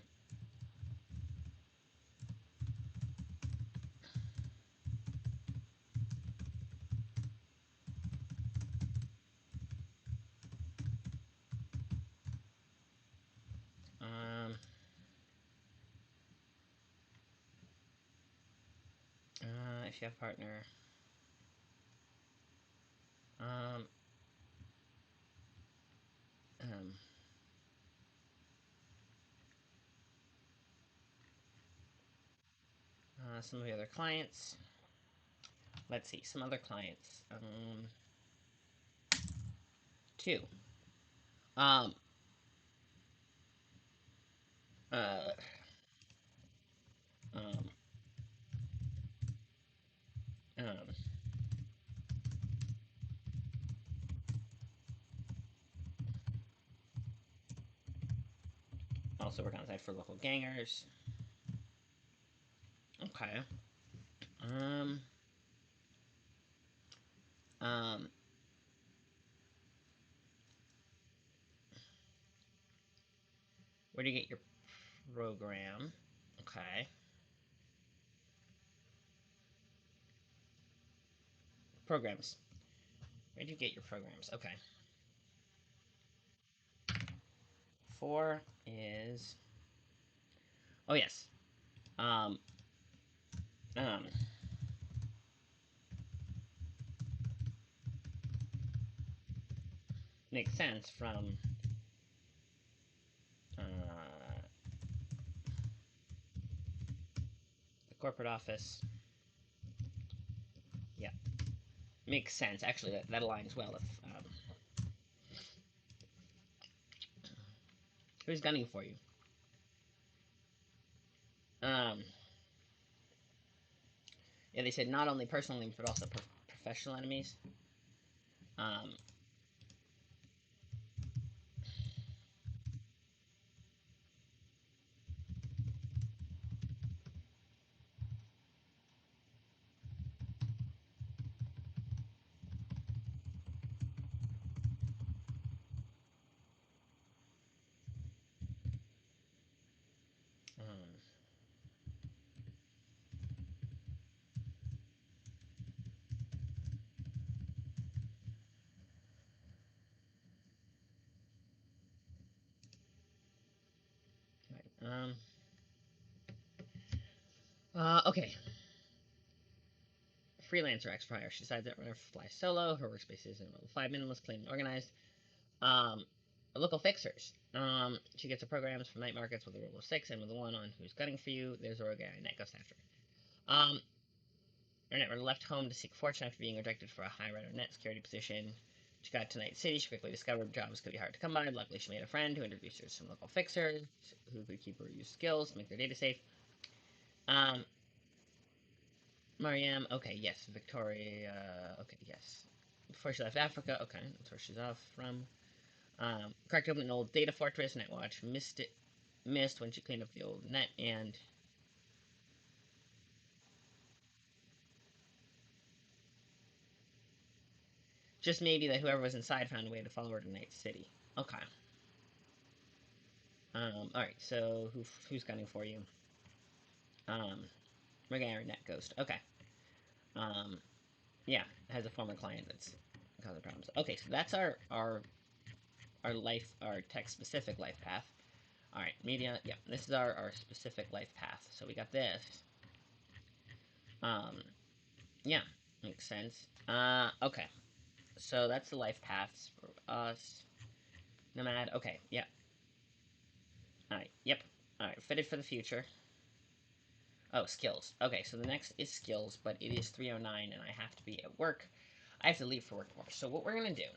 Speaker 1: um, if you have a partner. Um, um, some of the other clients. Let's see, some other clients. 2. Um, uh, um, um, also work on site for local gangers. Okay. Um, um, where do you get your program? Okay. Programs. Where do you get your programs? Okay. 4 is. Oh, yes. Um, um, makes sense from the corporate office. Yeah. Makes sense. Actually, that aligns well if. Who's gunning for you? Um, yeah, they said not only personal enemies, but also professional enemies. Um, um, right. Okay. Freelancer ex prior. She decides that runner flies solo. Her workspace is in level 5 minimalist, clean, and organized. Um, local fixers. She gets her programs from night markets with a roll of 6 and with a 1 on who's gunning for you. There's a guy that goes after her. Her network left home to seek fortune after being rejected for a high runner net security position. She got to Night City. She quickly discovered jobs could be hard to come by. Luckily, she made a friend who introduced her to some local fixers who could keep her use skills, make their data safe. Um, Mariam, okay, yes. Victoria, okay, yes. Before she left Africa, okay, that's where she's off from. Cracked open an old data fortress. Netwatch missed when she cleaned up the old net, and just maybe that whoever was inside found a way to follow her to Night City. Okay. All right. So who's gunning for you? Merganator Net Ghost. Okay. Um, yeah, has a former client that's causing problems. Okay, so that's our text specific life path. All right, media. Yeah, this is our specific life path. So we got this. Um, yeah, makes sense. Okay. So that's the life paths for us. Nomad. Okay. Yeah. All right. Yep. All right. Fitted for the future. Oh, skills. Okay, so the next is skills, but it is 3:09 and I have to be at work. I have to leave for work tomorrow. So what we're going to do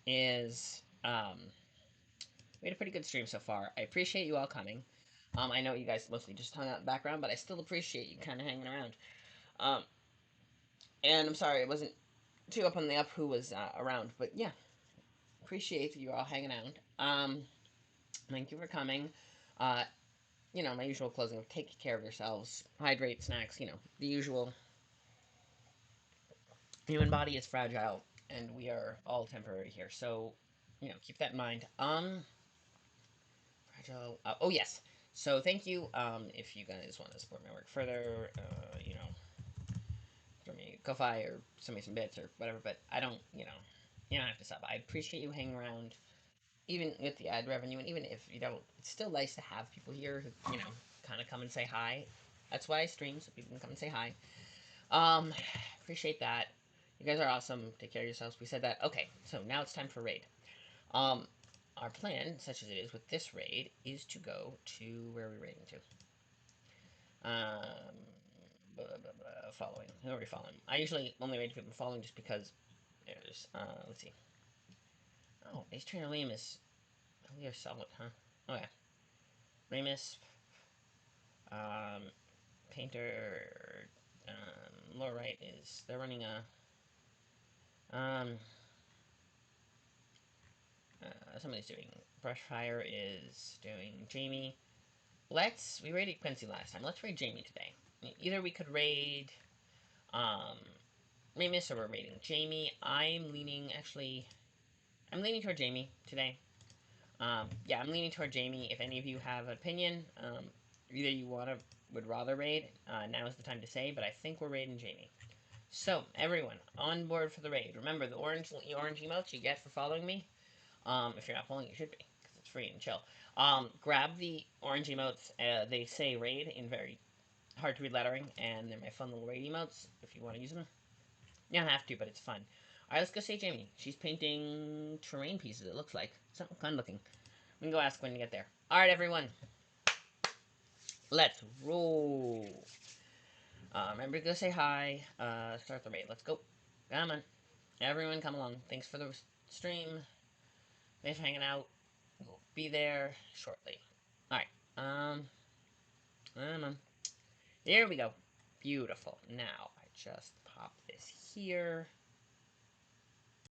Speaker 1: is, we had a pretty good stream so far. I appreciate you all coming. I know you guys mostly just hung out in the background, but I still appreciate you kind of hanging around. Um, and I'm sorry I wasn't too up on the up who was around, but yeah, appreciate you all hanging out. Thank you for coming. Uh, my usual closing of take care of yourselves, hydrate, snacks, the usual. Human body is fragile, and we are all temporary here. So, keep that in mind. Fragile. Oh yes. So thank you. If you guys want to support my work further, throw me Ko-fi or send me some bits or whatever. But I don't, you don't have to sub. I appreciate you hanging around, even with the ad revenue, and even if you don't, it's still nice to have people here who, kind of come and say hi. That's why I stream, so people can come and say hi. Um, appreciate that. You guys are awesome. Take care of yourselves. We said that. Okay, so now it's time for raid. Um, our plan, such as it is with this raid, is to go to where are we raiding to? Following. Who are we following? I usually only raid people following just because there's. Let's see. Oh, Ace Trainer Liam is. Oh, we are solid, huh? Oh yeah. Ramus, Painter, lower right is they're running a somebody's doing Brushfire is doing Jamie. We raided Quincy last time. Let's raid Jamie today. Either we could raid um Ramus or we're raiding Jamie. I'm leaning toward Jamie today. Yeah, I'm leaning toward Jamie. If any of you have an opinion, either you would rather raid, now is the time to say, but I think we're raiding Jamie. So, everyone, on board for the raid. Remember, the orange emotes you get for following me, if you're not following, you should be, because it's free and chill. Grab the orange emotes, they say raid in very hard to read lettering, and they're my fun little raid emotes, if you want to use them. You don't have to, but it's fun. Alright, let's go see Jamie. She's painting terrain pieces, it looks like. Something fun looking. We can go ask when you get there. Alright, everyone. Let's roll. Remember to go say hi. Start the raid. Let's go. Come on. Everyone come along. Thanks for the stream. Thanks for hanging out. We'll be there shortly. Alright. Come on. Here we go. Beautiful. Now, I just pop this here.